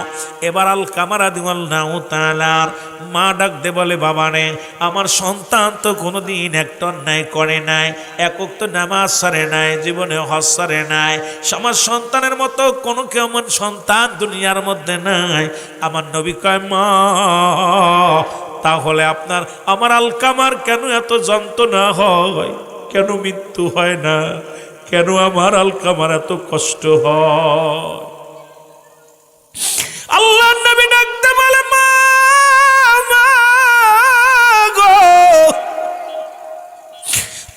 Speaker 1: এবার আলকামা রাদিয়াল্লাহু তাআলার মা ডাক দে বলে, বাবা রে, আমার সন্তান তো কোনোদিন একটা অন্যায় করে নাই, এক ওয়াক্ত নামাজ ছাড়ে নাই, জীবনে হজ ছাড়ে নাই। আমার সন্তানের মতো কোনো কেমন সন্তান দুনিয়ার মধ্যে নাই। আমার নবী কয়, মা তাহলে আপনার আমার আলকামার কেন এত যন্ত্রণা হয়, কেন মৃত্যু হয় না, কেন আমার আলকামার এত কষ্ট হয়? আল্লাহ নবী ডাকতে বলে, মা গো,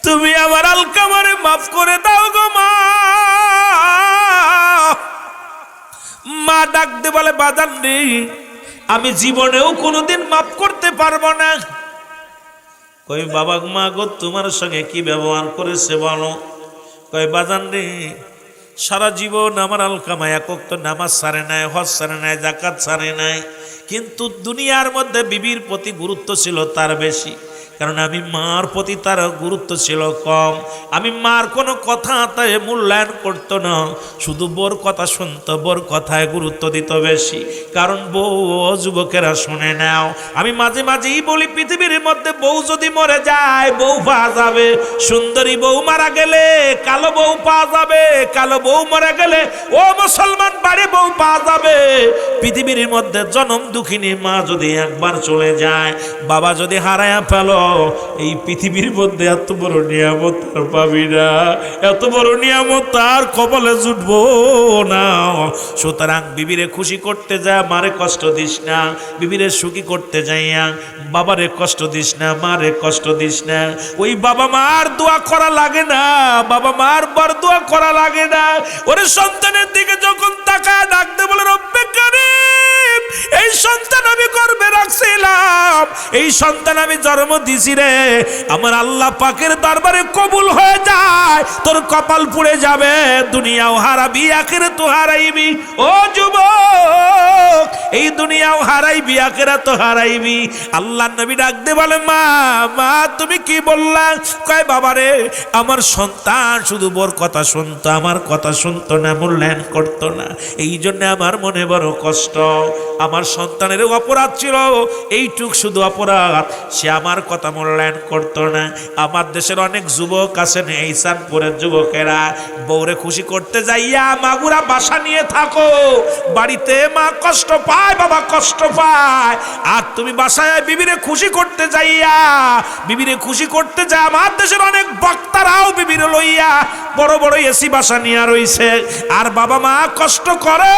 Speaker 1: তুমি আমার আলকামারে মাফ করে দাও গো মা। মা ডাকতে বলে, বাজান রে, আমি জীবনেও কোনোদিন মাফ করতে পারবো না। কই বাবা মা গো, তোমার সঙ্গে কি ব্যবহার করেছে বলো? কই বাজান রে, সারা জীবন আমার আলকামা এক ওয়াক্ত নামাজ ছাড়ে নাই, হজ ছাড়ে নাই, যাকাত ছাড়ে নাই, কিন্তু দুনিয়ার মধ্যে বিবির প্রতি গুরুত্ব ছিল তার বেশি। কারণ আমি মার প্রতি তার গুরুত্ব ছিল কম। আমি মার কোনো কথা তাই মূল্যায়ন করতো না, শুধু বোর কথা শুনতো, বোর কথায় গুরুত্ব দিত বেশি। কারণ বউ, যুবকেরা শুনে নাও, আমি মাঝে মাঝেই বলি, পৃথিবীর মধ্যে বউ যদি মরে যায় বউ পাওয়া যাবে, সুন্দরী বউ মারা গেলে কালো বউ পাওয়া যাবে, কালো বউ মারা গেলে ও মুসলমান বাড়ি বউ পাওয়া যাবে। পৃথিবীর মধ্যে জনম দুঃখিনী মা যদি একবার চলে যায়, বাবা যদি হারায়া ফেলো, এই পৃথিবীর মধ্যে এত বড় নিয়ামত আর পাবি না, এত বড় নিয়ামত আর কপালে জুটবো না। সুতরাং বিবিরে খুশি করতে যা মারে কষ্ট দিস না, বিবিরে সুখী করতে যাইয়া বাবারে কষ্ট দিস না, মারে কষ্ট দিস না। ওই বাবা মার দোয়া করা লাগে না, বাবা মার বার দোয়া করা লাগে না। ওরে সন্তানের দিকে যখন তাকায় ডাকতে বলে রব্বে কারীম, এই সন্তান আমি গর্ভে রাখছিলাম, এই সন্তান আমি জন্ম দিছি রে, আমার আল্লাহ পাকের দরবারে কবুল হয়ে যায়, তোর কপাল পুড়ে যাবে, দুনিয়াও হারাবি আখিরাতও হারাইবি। ও যুবক, এই দুনিয়াও হারাইবি আখিরাতও হারাইবি। আল্লাহ নবী ডাকতে বলে মা, মা তুমি কি বললা? কয় বাবা রে, আমার সন্তান শুধু বোর কথা শুনতো, আমার কথা শুনতো না, মূল্যায়ন করতো না, এই জন্য আমার মনে বড় কষ্ট। আমার সন্তানের অপরাধ ছিল এইটুক, শুধু অপরাধ, সে আমার কথা মূল্যায়ন করতো না। আমার দেশের অনেক যুবক আছেন, এই চাঁদপুরের যুবকেরা বউরে খুশি করতে যাইয়া মাগুরা বাসা নিয়ে থাকো, বাড়িতে মা কষ্ট পায়, বাবা কষ্ট পায়, আর তুমি বাসায় বিবিরে খুশি করতে যাইয়া, বিবিরে খুশি করতে যায়। আমার দেশের অনেক বক্তারাও বিবিরে লইয়া বড় বড় এসি বাসা নিয়ে রইছে, আর বাবা মা কষ্ট করে।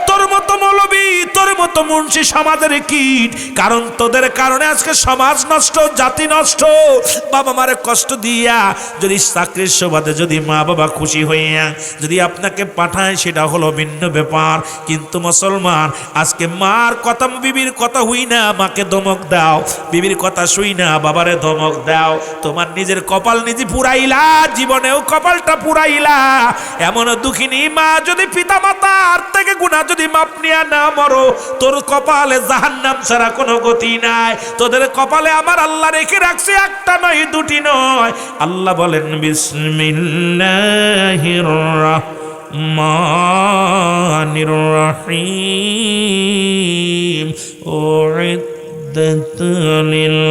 Speaker 1: তোর মতো মৌলবী, তোর মতো মুন্সি সমাজের কীট, কারণ তোদের কারণে আজকে সমাজ নষ্ট, জাতি নষ্ট। বাবা মারে কষ্ট দিয়া যদি চাকরির সুবাদে যদি মা বাবা খুশি হইয়া যদি আপনাকে পাঠায়, সেটা হলো ভিন্ন ব্যাপার। কিন্তু মুসলমান, আজকে মার কথা, বিবির কথা হই না মাকে ধমক দাও, বিবির কথা শুই না বাবারে ধমক দাও। তোমার নিজের কপাল নিজে পুরাইলা, জীবনেও কপালটা পুরাইলা। এমন দুঃখিনী মা যদি পিতা মাতার থেকে গুনাহ যদি মাপ নিয়া না মরো, তোর কপালে জাহান্নাম ছাড়া কোনো গতি নাই। তোদের কপালে আমার আল্লাহ রেখে রাখছে একটা নয়, দুটি নয়। আল্লাহ বলেন বিসমিল্লাহির রাহমানির রাহিম, উইদ্দাত লিল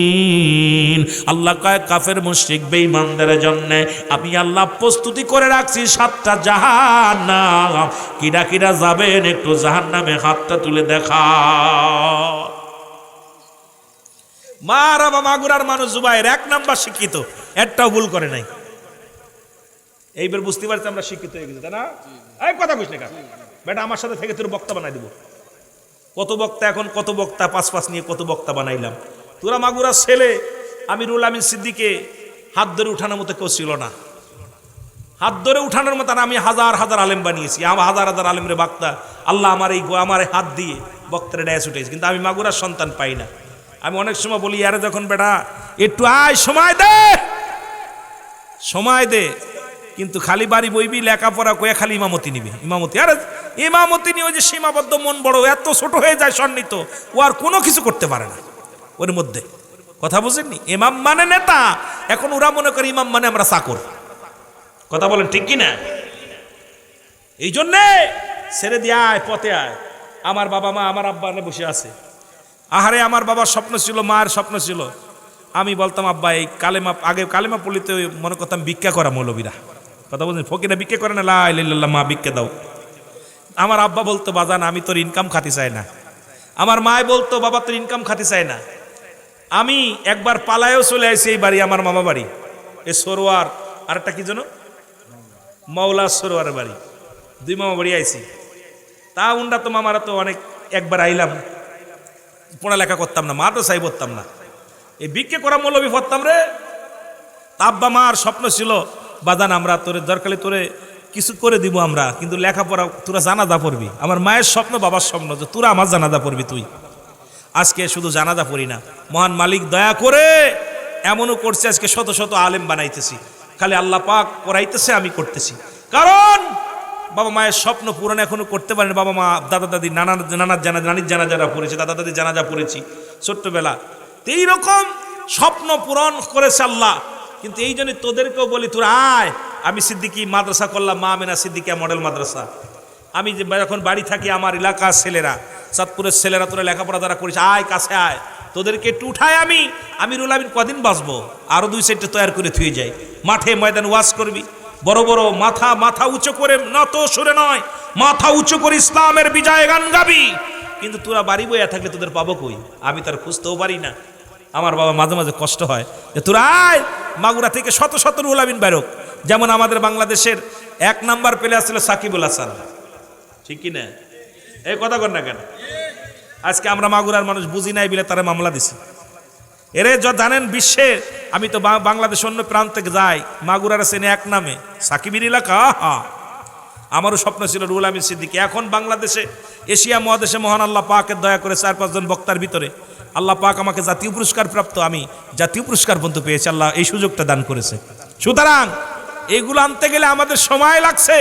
Speaker 1: কাফিরিন। আল্লাহ কয় কাফের মুশরিক বেঈমানদের জন্য আমি আল্লাহ প্রস্তুতি করে রাখছি 7টা জাহান্নাম। কিরা কিরা যাবেন একটু জাহান্নামে হাতটা তুলে দেখা। মারা বা মাগুরার মানুষ জুবাইর 1 নাম্বার শিক্ষিত, একটাও ভুল করে নাই। এইবার বুঝতে পারছি আমরা শিক্ষিত হয়ে গেছি, তাই না? এই কথা কইস না কেন বেটা, আমার সাথে থেকে তোর বক্তা বানাই দিব। কত বক্তা, এখন কত বক্তা, 5 নিয়ে কত বক্তা বানাইলাম। তোরা মাগুরার ছেলে, আমি রুল আমিন সিদ্দিকে হাত ধরে উঠানোর মতো কেউ ছিল না। হাত ধরে উঠানোর মতো আমি হাজার হাজার আলেম বানিয়েছি, আমার হাজার হাজার আলেমরে বক্তা আল্লাহ আমার হাত দিয়ে বক্তারে ড্যাস উঠেছি, কিন্তু আমি মাগুরার সন্তান পাই না। আমি অনেক সময় বলি, আরে যখন বেটা একটু আয়, সময় দে, সময় দে, কিন্তু খালি বাড়ি বইবি, লেখাপড়া কয়ে খালি ইমামতি নিবি, ইমামতি। আরে ইমামতি নিয়ে ওই যে সীমাবদ্ধ মন বড়, এত ছোট হয়ে যায় সন্নিত, ও আর কোনো কিছু করতে পারে না ওর মধ্যে। কথা বুঝেননি? ইমাম মানে নেতা, এখন ওরা মনে করে ইমাম মানে আমরা চাকর। কথা বলেন ঠিক কি না? এই জন্যে ছেড়ে দিয়ে আয়, পথে আয়। আমার বাবা মা, আমার আব্বা বসে আছে। আহারে, আমার বাবার স্বপ্ন ছিল, মায়ের স্বপ্ন ছিল। আমি বলতাম আব্বা এই কালেমা, আগে কালেমা পড়লিতে মনে করতাম ভিক্ষা করা মৌলবীরা। কথা বলছেন, ফকিরা ভিক্ষা করে না, লা ইলাহা ইল্লাল্লাহ, মা ভিক্ষা দাও। আমার আব্বা বলতো বাজান আমি তোর ইনকাম খাতি চাই না। আমার মায় বলতো বাবা তোর ইনকাম খাতি চাই না। আমি একবার পালায়ও চলে আসি এই বাড়ি, আমার মামা বাড়ি, এ সরোয়ার, আর একটা কি যেন মাওলা সরোয়ারের বাড়ি, 2 মামা বাড়ি আইছি। তা উন্ডা তো মামারা তো অনেক, একবার আইলাম, পড়ালেখা করতাম না, মাদ্রাসায় পড়তাম না, এই ভিক্ষা করা মৌলবি পড়তাম রে। আব্বা মার স্বপ্ন ছিল বাজান আমরা তোরে দরকারি তোরে কিছু করে দিব আমরা, কিন্তু লেখাপড়া তোরা জানাজা পড়বি। আমার মায়ের স্বপ্ন, বাবার স্বপ্ন যে তোরা আমার জানাজা পড়বি তুই। আজকে শুধু জানাজা পড়ি না, মহান মালিক দয়া করে এমনও করছে আজকে শত শত আলেম বানাইতেছি, খালি আল্লাহ পাক করাইতেছে, আমি করতেছি। কারণ বাবা মায়ের স্বপ্ন পূরণ এখনো করতে পারেনি। বাবা মা, দাদা দাদি, নানির জানাজা পড়েছে, দাদা দাদি জানাজা পড়েছি ছোট্টবেলা। এইরকম স্বপ্ন পূরণ করেছে আল্লাহ। কিন্তু এই জন্য তোদেরকেও বলি তোরা আয়। আমি সিদ্দিকি মাদ্রাসা করলাম, মা আমিনা সিদ্দিকিয়া মডেল মাদ্রাসা। আমি যে যখন বাড়ি থাকি, আমার এলাকার ছেলেরা, চাঁদপুরের ছেলেরা, তোরা লেখাপড়া যারা করিস, আয় কাছে আয়, তোদেরকে একটু উঠায়। আমি রুল আমিন কদিন বাঁচবো, আরো 2 সেটটা তৈরি করে থুয়ে যাই। মাঠে ময়দান ওয়াজ করবি, বড় বড় মাথা উঁচু করে, নত সুরে নয়, মাথা উঁচু করে ইসলামের বিজয় গান গাবি। কিন্তু তোরা বাড়ি বইয়া থাকলে তোদের পাবো কই? আমি তার খুঁজতেও পারি না। আমার বাবা মাঝে মাঝে কষ্ট হয় যে তোরা আয়, মাগুরা থেকে শত শত রুহুল আমিন বেরোক। যেমন আমাদের বাংলাদেশের ১ নাম্বার প্লেয়ার ছিল সাকিবুল হাসান, ঠিক কি না? এই কথা কর না কেন? আজকে আমরা মাগুরার মানুষ বুঝি নাই বলে তারা মামলা দিছে। এরে জানেন বিশ্বে, আমি তো বাংলাদেশ অন্য প্রান্তে যাই, মাগুরার চেনে এক নামে সাকিবের এলাকা। আমারও স্বপ্ন ছিল রুহুল আমিন সিদ্দিকী। এখন বাংলাদেশে, এশিয়া মহাদেশে মহান আল্লাহ পাকের দয়া করে ৪-৫ জন বক্তার ভিতরে আল্লাহ পাক আমাকে জাতীয় পুরস্কার প্রাপ্ত, আমি জাতীয় পুরস্কার পর্যন্ত পেয়েছি। আল্লাহ এই সুযোগটা দান করেছে। সুতরাং এগুলো আনতে গেলে আমাদের সময় লাগছে।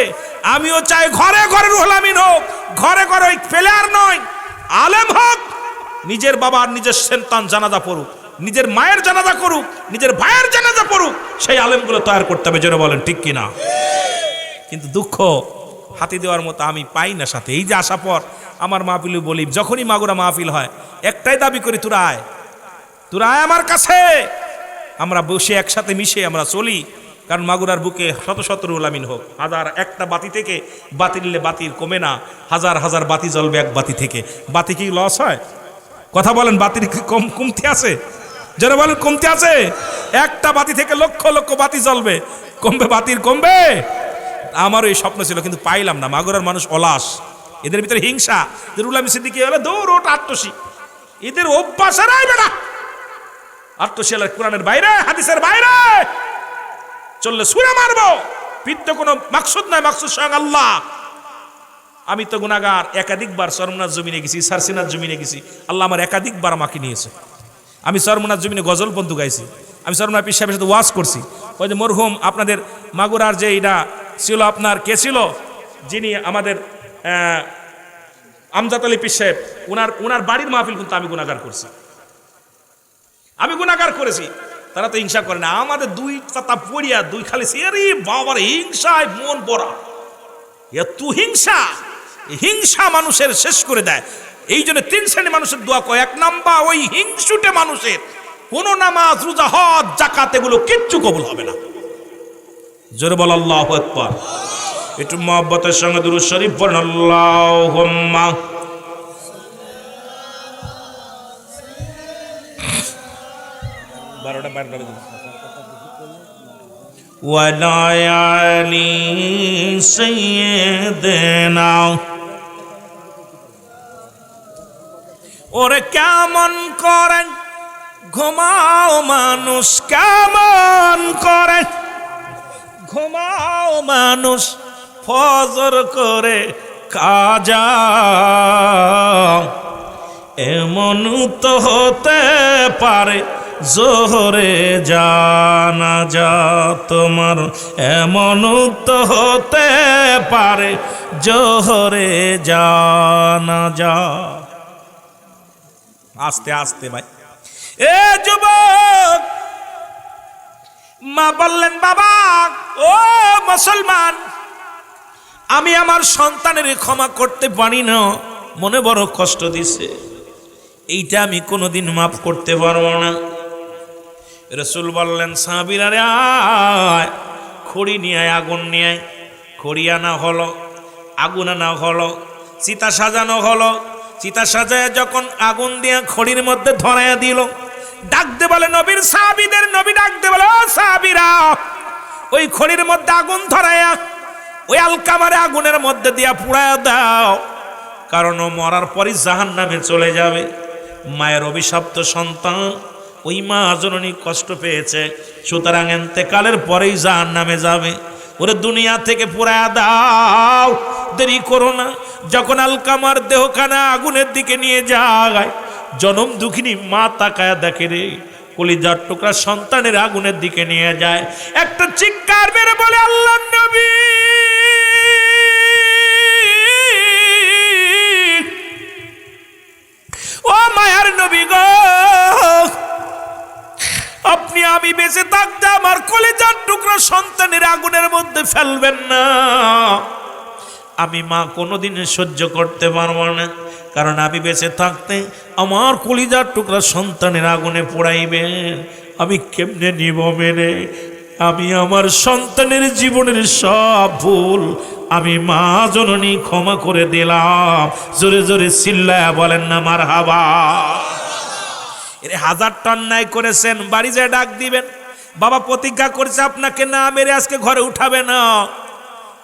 Speaker 1: আমিও চাই ঘরে ঘরে রুহুল আমিন হোক, ঘরে ঘরে ওই প্লেয়ার নয়, আলেম হোক। নিজের বাবার নিজের সন্তান জানাজা পড়ুক, নিজের মায়ের জানাজা করুক, নিজের ভাইয়ের জানাজা পড়ুক, সেই আলেমগুলো তৈরি করতে হবে। জোরে বলেন ঠিক কিনা? কিন্তু দুঃখ, হাতি দেওয়ার মতো আমি পাই না সাথে। এই যে আসা পর আমার মাহফিলে বলি, যখনই মাগুরা মাহফিল হয় একটাই দাবি করি, তোরা আয়, তোরা আয় আমার কাছে, আমরা বসে একসাথে মিশে আমরা চলি। কারণ মাগুরার বুকে শত শত রুহুল আমিন হোক। হাজার একটা বাতি থেকে বাতি নিলে বাতির কমে না, হাজার হাজার বাতি জ্বলবে এক বাতি থেকে। বাতি কি লস হয়? কথা বলেন, বাতির কমতি আছে? যারা বলেন কমতি আছে? একটা বাতি থেকে লক্ষ লক্ষ বাতি জ্বলবে, কমবে বাতির কমবে? আমারও এই স্বপ্ন ছিল, কিন্তু পাইলাম না। মাগুরার মানুষ অলস, এদের ভিতরে হিংসা। রুহুল আমিন সিদ্দিকী হলে দৌড় ওঠ আট্টসি, এদের অভ্যাস আর বেড়া আট্টসি আল্লাহ কোরআনের বাইরে, হাদিসের বাইরে চললে সুরে মারবো। পিত্ত কোনো মাকসুদ নাই, মাকসুদ স্বয়ং আল্লাহ। আমি তো গুনাহগার, একাধিকবার চরমনার জমিনে গেছি, সারসিনার জমিনে গেছি, আল্লাহ আমার একাধিকবার আমাকে নিয়েছে। আমি চরমনার জমিনে গজল পন্থ গাইছি, আমি চরমনার পীর সাহেবের সাথে ওয়াজ করছি। ওই যে মরহুম আপনাদের মাগুরার যে এটা ছিল, আপনার কে ছিল যিনি আমাদের আমজাদ আলী পীর সাহেব, ওনার বাড়ির মাহফিল কিন্তু আমি গুনাহগার করছি, আমি গুনাহগার করেছি। তারা তো হিংসা করে না, আমাদের দুই পাতা পড়িয়া দুই খালি আরে বাবার হিংসায় মন ভরা। এত হিংসা, হিংসা মানুষের শেষ করে দেয়। এই জন্য 3 শ্রেণী মানুষের দোয়া কয়। 1 নাম্বার ওই হিংসুটে মানুষের কোন নামাজ, রোজা, হজ, যাকাত এগুলো কিচ্ছু কবুল হবে না। জোরে বল আল্লাহু আকবার। একটু মহব্বতের সঙ্গে দুরূদ শরীফ পড়ুন। আল্লাহুম্মা ওয়ালা আলি সাইয়্যিদিনা। ওরে কেমন করে ঘুমাও মানুষ, কেমন করে ঘুমাও মানুষ, ফজর করে কাজা। এমন তো হতে পারে জোহরে জানাজা তোমার, এমন তো হতে পারে জোহরে জানাজা। আস্তে আস্তে ভাই। এ যুবক, মা বললেন, বাবা ও মুসলমান, আমি আমার সন্তানের ক্ষমা করতে পারি না, মনে বড় কষ্ট দিছে, এইটা আমি কোনোদিন মাফ করতে পারবো না। রাসূল বললেন, সাহাবীরা রে আয়, খড়ি নিয়ে আয়, আগুন নিয়ে আয়। খড়ি আনা হলো, আগুন আনা হলো, চিতা সাজানো হলো। চিতা সাজায় যখন আগুন দিয়ে খড়ির মধ্যে ধরাইয়া দিল, ডাকতে বলে নবীর সাহাবীদের, নবী ডাকতে বলে, ও সাহাবীরা, ওই খড়ির মধ্যে আগুন ধরাইয়া ওই আলকামারে আগুনের মধ্যে দিয়া পুড়াইয়া দাও, কারণ ও মরার পরই জাহান্নামে চলে যাবে। মায়ের অভিশপ্ত সন্তান, ওই মা জননী কষ্ট পেয়েছে, সুতরাং ইন্তেকালের পরেই জাহান্নামে যাবে। ওরে দুনিয়া থেকে পুরায়া দাও, দেরি করো না। যখন আলকামার দেহখানা আগুনের দিকে নিয়ে যায়, জনম দুঃখিনী মা তাকায়া দেখে রে, কলিজার টুকরা সন্তানের আগুনের দিকে নিয়ে যায়। একটা চিৎকার মেরে বলে, আল্লাহর নবী, ও মায়ার নবী গো, আপনি আমি বেঁচে থাকতে আমার কলিজার টুকরা সন্তানের আগুনের মধ্যে ফেলবেন না। আমি মা কোনোদিন সহ্য করতে পারবো না, কারণ আমি বেঁচে থাকতে আমার কলিজার টুকরা সন্তানের আগুনে পোড়াইবেন, আমি কেমনে নিব মেনে। আমি আমার সন্তানের জীবনের সব ভুল আমি মা জননী ক্ষমা করে দিলাম। জোরে জোরে চিল্লায়া বলেন না মারহাবা। এর 1000টা অন্যায় করেছেন, বাড়ি যায় ডাক দিবেন। বাবা প্রতিজ্ঞা করেছে আপনাকে না মেরে আজকে ঘরে উঠাবে না।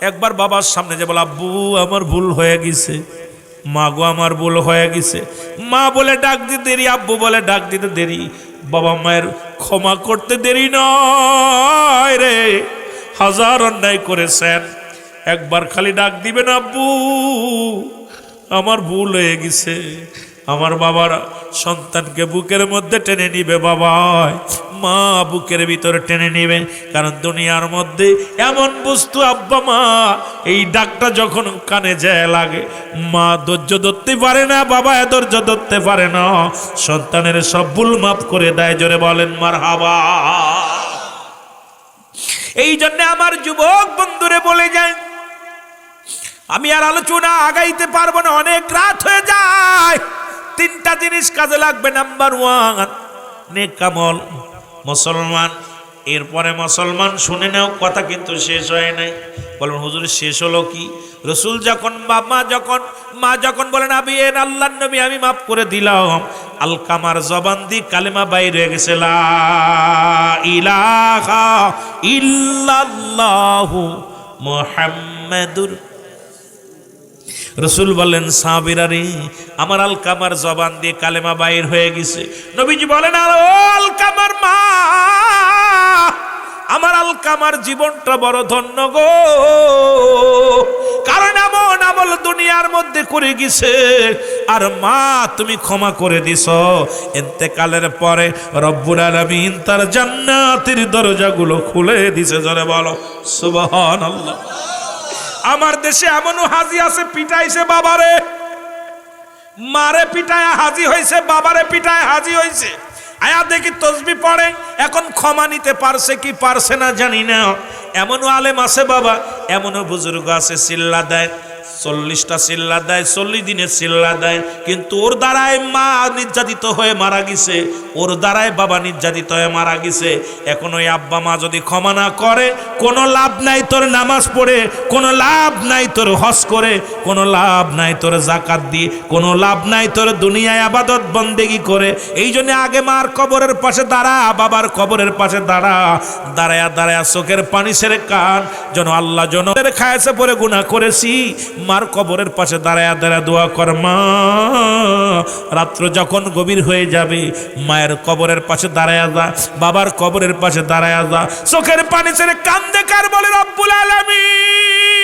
Speaker 1: একবার বাবার সামনে যে বল, আব্বু আমার ভুল হয়ে গেছে, মা গো আমার ভুল হয়ে গেছে। মা বলে ডাক দিতে দেরি, আব্বু বলে ডাক দিতে দেরি, বাবা মায়ের ক্ষমা করতে দেরি নয় রে। 1000 অন্যায় করেছেন, একবার খালি ডাক দিবেন, আব্বু আমার ভুল হয়ে গেছে। আমার বাবার সন্তানকে বুকের মধ্যে টেনে নিবে, বাবা মা বুকের ভিতরে টেনে নিবে। কারণ দুনিয়ার মধ্যে এমন বস্তু আব্বা মা, এই ডাকটা যখন কানে যায় লাগে, মা ধৈর্য ধরতে পারে না, বাবা ধৈর্য ধরতে পারে না, সন্তানের সব ভুল মাফ করে দেয়। জোরে বলেন মারহাবা। এই জন্য আমার যুবক বন্ধুরে বলে যায়, আমি আর আলোচনা আগাইতে পারবো না, অনেক রাত হয়ে যায়। 3টা জিনিস কাজে লাগবে। নাম্বার 1 নেক আমল। মুসলমান, এরপরে মুসলমান শুনে নাও, কথা কিন্তু শেষ হয় নাই। বলেন হুজুর শেষ হলো কি? রসুল যখন মা যখন বলেন আবি এর আল্লাহর নবী আমি মাফ করে দিলাম, আলকামার জবান দিয়ে কালেমা বাইরে গেছে, লা ইলাহা ইল্লাল্লাহু মুহাম্মাদুর। রসুল বলেন সাহাবীরা রে, আমার আলকামার জবান দিয়ে কালেমা বাইর হয়ে গেছে। নবীজি বলেন আর ও আলকামার মা, আমার আলকামার জীবনটা বড় ধন্য গো, কারণ এমন আমল দুনিয়ার মধ্যে করে গেছে, আর মা তুমি ক্ষমা করে দিছ। ইন্তেকালের পরে রব্বুল আলামিন তার জান্নাতের দরজাগুলো খুলে দিছে। জোরে বলো সুবহানাল্লাহ। আমার দেশে এমনও হাজি আছে পিটাইছে বাবারে, মারে পিটায় হাজি হয়েছে, বাবারে পিটায় হাজি হয়েছে। আয়া দেখি তসবি পড়ে, এখন ক্ষমা নিতে পারছে কি পারছে না জানি না। এমনও আলেম আছে বাবা, এমনও বুজুর্গ আছে চিল্লা দেয়, 40টা চিল্লা দেয়, 40 দিনের চিল্লা দেয়, কিন্তু ওর দ্বারায় মা নির্যাতিত হয়ে মারা গেছে, ওর দ্বারায় বাবা নির্যাতিত হয়ে মারা গেছে। এখন ওই আব্বা মা যদি ক্ষমা না করে, কোনো লাভ নাই তোর নামাজ পড়ে, কোনো লাভ নাই তোর হজ করে, কোনো লাভ নাই তোর জাকাত দিয়ে, কোনো লাভ নাই তোর দুনিয়ায় আবাদত বন্দেগি করে। এই জন্য আগে মার কবরের পাশে দাঁড়া, বাবার কবরের পাশে দাঁড়া, দাঁড়ায়া দাঁড়ায়া চোখের পানি ছেড়ে কান, যেন আল্লাহ যেন খায়ছে পরে গুনাহ করেছি, মার কবরের পাশে দাঁড়ায়া দাঁড়া দোয়া কর, মা রাত্র যখন গভীর হয়ে যাবে মায়ের কবরের পাশে দাঁড়ায়া যা, বাবার কবরের পাশে দাঁড়ায়া যা, চোখের পানি ছেড়ে কান্দে কার বলে রব্বুল আলামিন।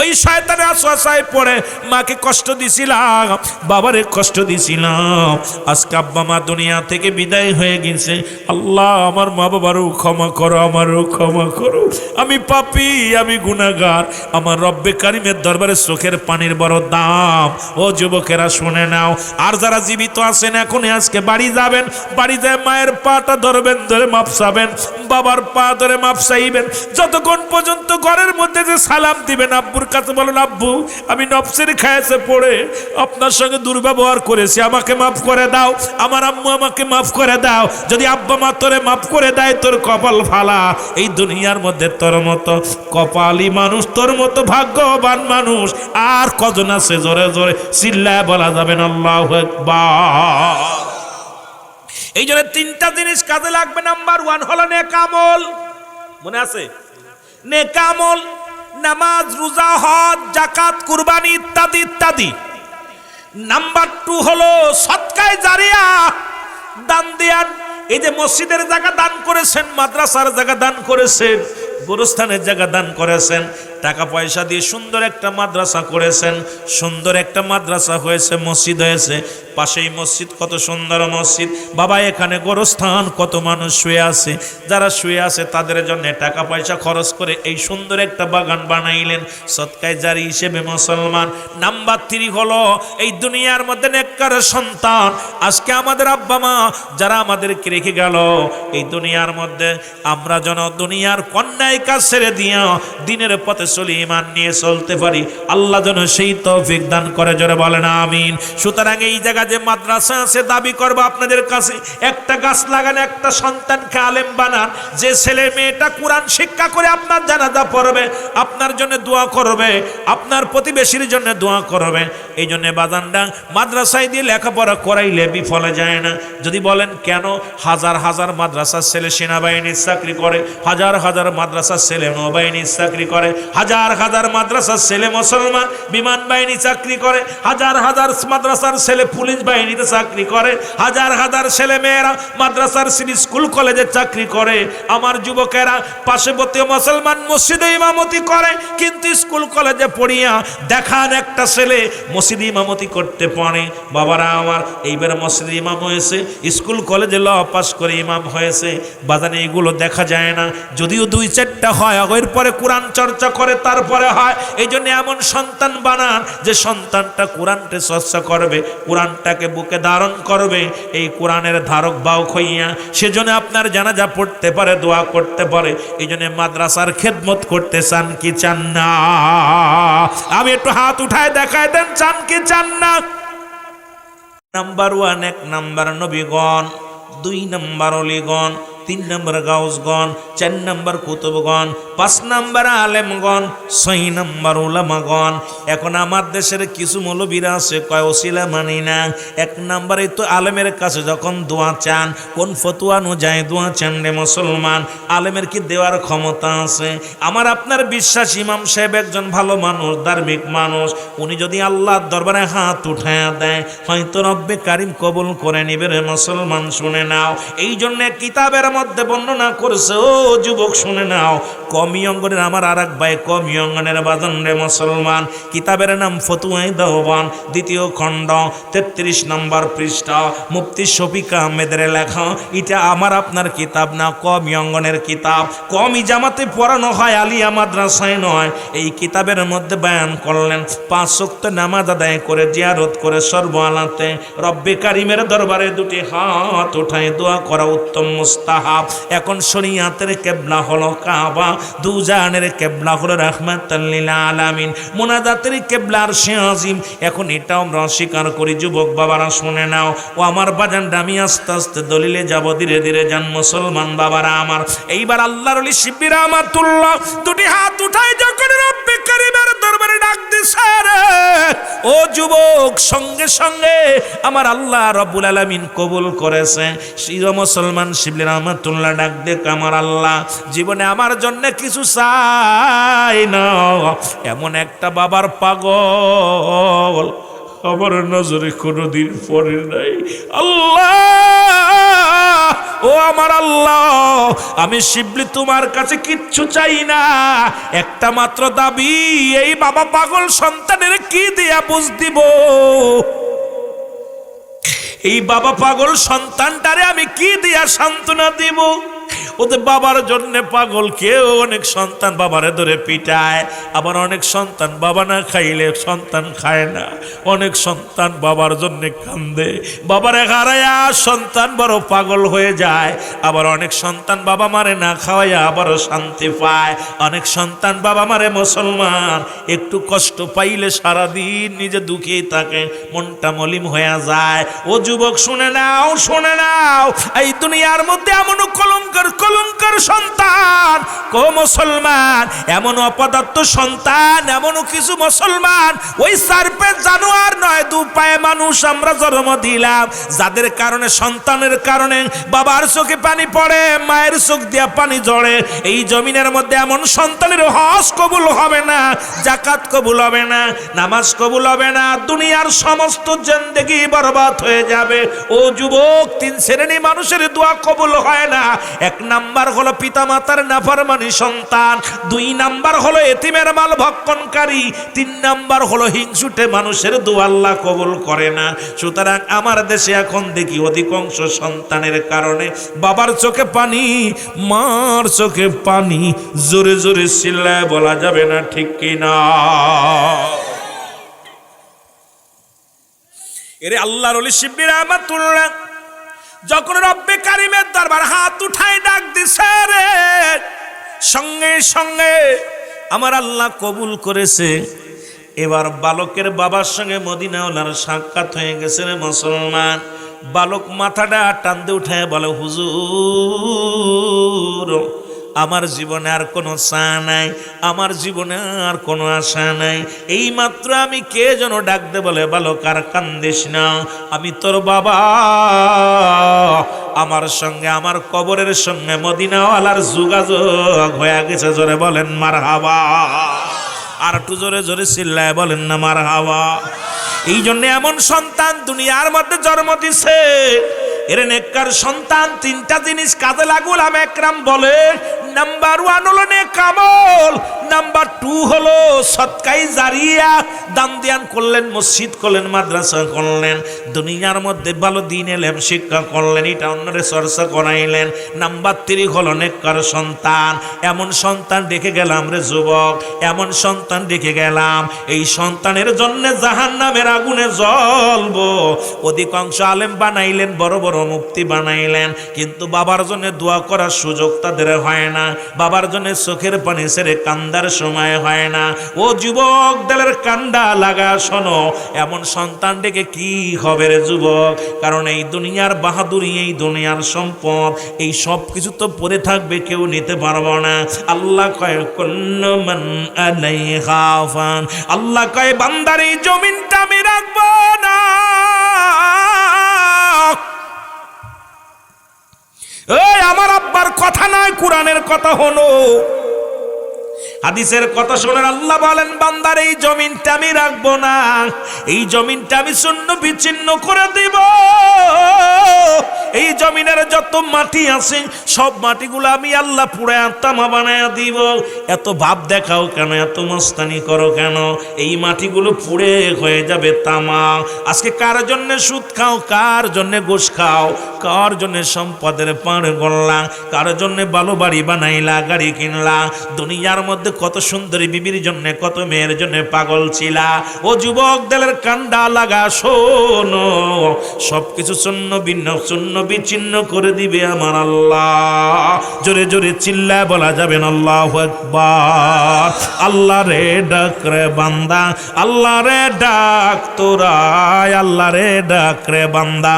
Speaker 1: ওই শয়তানের আশায় পড়ে মাকে কষ্ট দিছিলাম, বাবারে কষ্ট দিছিলাম, আজকে আব্বা মা দুনিয়া থেকে বিদায় হয়ে গেছে। আল্লাহ আমার মা বাবারও ক্ষমা করো, আমারও ক্ষমা করো, আমি পাপী, আমি গুনাহগার। আমার রব্বে কারিমের দরবারে চোখের পানির বড় দাম। ও যুবকেরা শুনে নাও, আর যারা জীবিত আছেন এখনই আজকে বাড়ি যাবেন, বাড়ি যায় মায়ের পাটা ধরবেন, ধরে মাপ চাবেন, বাবার পা ধরে মাপ চাইবেন। যতক্ষণ পর্যন্ত ঘরের মধ্যে যে সালাম দিবেন, আব্বুর কাছে বলেন আব্বু আমি নফসের খায়াছে পড়ে আপনার সঙ্গে দুর্ব্যবহার করেছি, আমাকে মাফ করে দাও, আমার আম্মু আমাকে মাফ করে দাও। যদি আব্বা মা তোরে মাফ করে দেয়, তোর কপাল ফালা। এই দুনিয়ার মধ্যে তোর মতো কপালি মানুষ, তোর মতো ভাগ্যবান মানুষ আর কজন আছে? জোরে জোরে চিল্লায় বলা যাবেন আল্লাহু আকবার। এই জন্য 3টা জিনিস কাজে লাগবে। নাম্বার 1 হলো নেক আমল। মনে আছে? নেক আমল, নামাজ, রোজা, হজ, যাকাত, কুরবানি ইত্যাদি ইত্যাদি। নাম্বার 2 হলো সদকায়ে জারিয়া, দান দেন। এই যে মসজিদের জায়গা দান করেছেন, মাদ্রাসার জায়গা দান করেছেন, গোরস্থানের জায়গা দান করেছেন, টাকা পয়সা দিয়ে সুন্দর একটা মাদ্রাসা করেছেন, সুন্দর একটা মাদ্রাসা হয়েছে, মসজিদ হয়েছে, পাশেই মসজিদ, কত সুন্দর মসজিদ। বাবা এখানে গোরস্থান, কত মানুষ শুয়ে আছে, যারা শুয়ে আছে তাদের জন্য টাকা পয়সা খরচ করে এই সুন্দর একটা বাগান বানাইলেন, সদকায়ে জারি হিসেবে মুসলমান। নাম্বার 3 হলো এই দুনিয়ার মধ্যে নেককার সন্তান। আজকে আমাদের আব্বা মা যারা আমাদেরকে রেখে গেল, এই দুনিয়ার মধ্যে আমরা যেন দুনিয়ার অন্যায় কাজ ছেড়ে দিয়া দিনের পথে চলি, ঈমান নিয়ে চলতে পারি। আল্লাহ যেন সেই তৌফিক দান করে, জোরে বলেন আমিন। সুতরাং এই জায়গা যে মাদ্রাসা আছে, দাবি করবো আপনাদের কাছে, একটা গাছ লাগান, একটা সন্তানকে আলেম বানান। যে ছেলে মেয়েটা কোরআন শিক্ষা করে আপনার জানাজা পড়বে, আপনার জন্য দোয়া করবে, আপনার প্রতিবেশীর জন্য দোয়া করবে। এই জন্য বাজানরা মাদ্রাসায় দিয়ে লেখাপড়া করাইলে বিফলে যায় না। যদি বলেন কেন, হাজার হাজার মাদ্রাসার ছেলে সেনাবাহিনীর চাকরি করে, হাজার হাজার মাদ্রাসার ছেলে নৌবাহিনীর চাকরি করে, হাজার হাজার মাদ্রাসার ছেলে মুসলমান বিমান বাহিনী চাকরি করে, হাজার হাজার মাদ্রাসার ছেলে পুলিশ বাহিনীতে চাকরি করে, হাজার হাজার ছেলে মেয়েরা মাদ্রাসার স্কুল কলেজে চাকরি করে। আমার যুবকেরা পার্শ্ববর্তী মুসলমান মসজিদে ইমামতি করে, কিন্তু স্কুল কলেজে পড়িয়া দেখান একটা ছেলে মসজিদে ইমামতি করতে পারে। বাবারা আমার, এইবার মসজিদে ইমাম হয়েছে, স্কুল কলেজে ল পাস করে ইমাম হয়েছে। বাজানে এগুলো দেখা যায় না, যদিও দুই চারটা হয়, এরপরে কোরআন চর্চা করে তারপরে হয়। এই জন্য এমন সন্তান বানান যে সন্তানটা কোরআনকে চর্চা করবে, কোরআনটাকে বুকে ধারণ করবে, এই কোরআনের ধারক বাহক হইয়া সেজন্য আপনার জানাজা পড়তে পারে, দোয়া করতে পারে। এই জন্য মাদ্রাসার খেদমত করতে চান কি চান না? আমি একটু হাত উঠায় দেখায় দেন, চান কি চান না? নাম্বার 1, 1 নাম্বার নবীগণ, 2 নাম্বার অলিগণ, 3 নম্বর গাউসগণ, 4 নম্বর কুতুবগণ, 5 নম্বর আলেমগণ, 6 নম্বর উলামাগণ। এখন আমার দেশের কিছু মৌলবীরা আছে, কয় ওসিলা মানি না। 1 নম্বরে তো আলেমের কাছে যখন দোয়া চান, কোন ফতোয়া অনুযায়ী দোয়া চান রে মুসলমান? আলেমের কি দেওয়ার ক্ষমতা আছে? আমার আপনার বিশ্বাস ইমাম সাহেব একজন ভালো মানুষ, ধার্মিক মানুষ, উনি যদি আল্লাহর দরবারে হাত উঠায়া দেয়, হয়তো রব্বে কারিম কবুল করে নিবে রে মুসলমান। শুনে নাও, এই জন্য কিতাবের মধ্যে বর্ণনা করেছে, ও যুবক শুনে নাও, কমি অঙ্গনের আমার আর এক ভাই কমি অঙ্গনের বাজান রে মুসলমান, কিতাবের নাম ফতুয়ায়ে দেওবান, 2য় খণ্ড 33 নম্বর পৃষ্ঠা, মুফতি শফিক আহমেদের লেখা। এটা আমার আপনার কিতাব না, কমি অঙ্গনের কিতাব। কমি জামাতে পড়ানো হয়, আলিয়া মাদ্রাসায় নয়। এই কিতাবের মধ্যে বয়ান করলেন 5 ওয়াক্ত নামাজ আদায় করে, জিয়ারত করে, সর্বআলাতে রব্বে কারিমের দরবারে 2টি হাত উঠায় দোয়া করা উত্তম মুস্তাহাব। এখন শরিয়াতের কিবলা হলো কাবা, দুজানের কিবলা হলো রাহমাতাল লিল আলামিন, মুনাজাতের কিবলা আরশে আজিম। এখন এটা আমরা স্বীকার করি। যুবক বাবারা শুনে নাও, ও আমার বাজানরা, আমি আস্তে আস্তে দলিলে যাব, ধীরে ধীরে যান মুসলমান বাবারা আমার। এইবার আল্লাহর ওলি শিবলি রাহমাতুল্লাহ 2টি হাত উঠায় যখন রব্বে কারিমের দরবারে ডাক দিছে, ও যুবক, সঙ্গে সঙ্গে আমার আল্লাহ রব্বুল আলামিন কবুল করেছে। শির মুসলমান শিবলি রাহমাতুল্লাহ ডাক দেখ, আমার আল্লাহ জীবনে আমার জন্য কিছু চাই না, এমন একটা বাবার পাগল আমার নজরে কোনোদিন পড়ে নাই। আল্লাহ, ও আমার আল্লাহ, আমি শিবলি তোমার কাছে কিচ্ছু চাই না, একটা মাত্র দাবি, এই বাবা পাগল সন্তানের কি দিয়া বুঝ দিব? এই বাবা পাগল সন্তানটারে আমি কি দিয়া সান্ত্বনা দিব? ওদের বাবার জন্য পাগল। কেউ অনেক সন্তান বাবারে ধরে পিটায়, আবার অনেক সন্তান বাবা না খাইলে সন্তান খায় না, অনেক সন্তান বাবার জন্য কান্দে, বাবারে হারায়া সন্তান বড় পাগল হয়ে যায়, আবার অনেক সন্তান বাবা মারে না খাওয়াইয়া আবারও শান্তি পায়, অনেক সন্তান বাবা মারে মুসলমান একটু কষ্ট পাইলে সারাদিন নিজে দুঃখেই থাকে, মনটা মলিন হয়ে যায়। ও যুবক শুনে নাও, শুনে নাও, এই দুনিয়ার মধ্যে এমন কলঙ্কার সন্তান কো মুসলমান, এমন অপদার্থ সন্তান, এমন কিছু মুসলমান ওই সার্পে জানোয়ার নয়, 2 পায়ে মানুষ আমরা জন্ম দিলাম, যাদের কারণে সন্তানের কারণে বাবার চোখে পানি পড়ে, মায়ের চোখ দিয়া পানি ঝরে। এই জমিনের মধ্যে এমন সন্তানের হজ কবুল হবে না, যাকাত কবুল হবে না, নামাজ কবুল হবে না, দুনিয়ার সমস্ত জিন্দেগি বরবাদ হয়ে যাবে। ও যুবক, 3 শ্রেণী মানুষের দোয়া কবুল হয় না। 1 নাম্বার হলো পিতা মাতার নাফরমানি সন্তান, 2 নাম্বার হলো এতিমের মাল ভক্ষণকারী, 3 নাম্বার হলো হিংসুটে মানুষের দোয়া আল্লাহ কবুল করে না। সুতরাং আমার দেশে এখন দেখি অধিকাংশ সন্তানের কারণে বাবার চোখে পানি, মার চোখে পানি, জোরে জোরে চিল্লায় বলা যাবে না, ঠিক কিনা? এরে আল্লাহর ওলি শিবলি রাহমাতুল্লাহ যখন রব্বে কারিমের দরবার হাত উঠায় ডাক দিছে রে, সঙ্গে সঙ্গে আমার আল্লাহ কবুল করেছে। এবার বালকের বাবার সঙ্গে মদিনাওয়ালার সাক্ষাৎ হয়ে গেছে রে মুসলমান। বালক মাথাটা টান দিয়ে উঠায় বলে, হুজুর আমার জীবনে আর কোনো চা নাই, আমার জীবনে আর কোনো আশা নাই। এই মাত্র আমি কে যেন ডাক দে বলে, বালক আর কান্দিস না, আমি তোর বাবা, আমার সঙ্গে আমার কবরের সঙ্গে মদিনাওয়ালার যোগাযোগ হয়ে গেছে। জোরে বলেন মারহাবা। আর একটু জোরে জোরে চিল্লায় বলেন না মারহাবা। এই জন্য এমন সন্তান দুনিয়ার মধ্যে জন্ম দিছে, এর নেককার সন্তান তিনটা জিনিস কাজে লাগুল আম একরাম বলে। নাম্বার 1 হলো নেক আমল, নাম্বার 2 হলো সদকাই জারিয়া, দান দিয়ান করলেন, মসজিদ করলেন, মাদ্রাসা করলেন, দুনিয়ার মধ্যে ভালো দিন এলেম শিক্ষা করলেন, এটা অন্যরে চর্চা করাইলেন। নাম্বার 3 হলো নেককার সন্তান। এমন সন্তান রেখে গেলাম রে যুবক, এমন সন্তান রেখে গেলাম, এই সন্তানের জন্য জাহান্নামের আগুনে জ্বলবো। অধিকাংশ আলেম বানাইলেন, বড় বড় মুফতি বানাইলেন, কিন্তু বাবার জন্য দোয়া করার সুযোগ তাদের হয় না, বাবার জন্য চোখের পানি ছেড়ে কান্দার সময় হয় না। ও যুবক দলের কান্দা লাগা শোনো, এমন সন্তান ডেকে কি হবে রে যুবক? কারণ এই দুনিয়ার বাহাদুরি, এই দুনিয়ার সম্পদ, এই সব কিছু তো পড়ে থাকবে, কেউ নিতে পারবো না। আল্লাহ কয় কুল্লু মান আলাইহা ফান, আল্লাহ কয় বান্দার এই জমিনটা আমি রাখবো না। এই আমার আব্বার কথা নয়, কোরআনের কথা হলো, হাদিসের কথা শোনেন। আল্লাহ বলেন বান্দার এই জমিনটা আমি রাখবো না, এই জমিনটা আমি শূন্য বিচ্ছিন্ন করে দিব। এই জমিনের যত মাটি আছে সব মাটিগুলো আমি আল্লাহ পুড়ে তামা বানায় দিব। এত ভাব দেখাও কেন, এত মস্তানি করো কেন? এই মাটিগুলো পুড়ে হয়ে যাবে তামা। আজকে কার জন্য সুদ খাও, কার জন্য ঘুষ খাও, কার জন্য সম্পদের পাড় গড়লা, কার জন্য ভালো বাড়ি বানাইলা, গাড়ি কিনলা, দুনিয়ার মধ্যে কত সুন্দরী বিবির জন্য, কত মেয়ের জন্য পাগল ছিলা। ও যুবক দলের কান্ডা লাগা শোনো, সবকিছু শূন্য ভিন্ন, শূন্য বিচ্ছিন্ন করে দিবে আমার আল্লাহ। জোরে জোরে চিল্লায় বলা যাবেন আল্লাহু আকবার। আল্লাহ রে ডাক রে বান্দা, আল্লাহ রে ডাক তোরা, আল্লাহ রে ডাক রে বান্দা।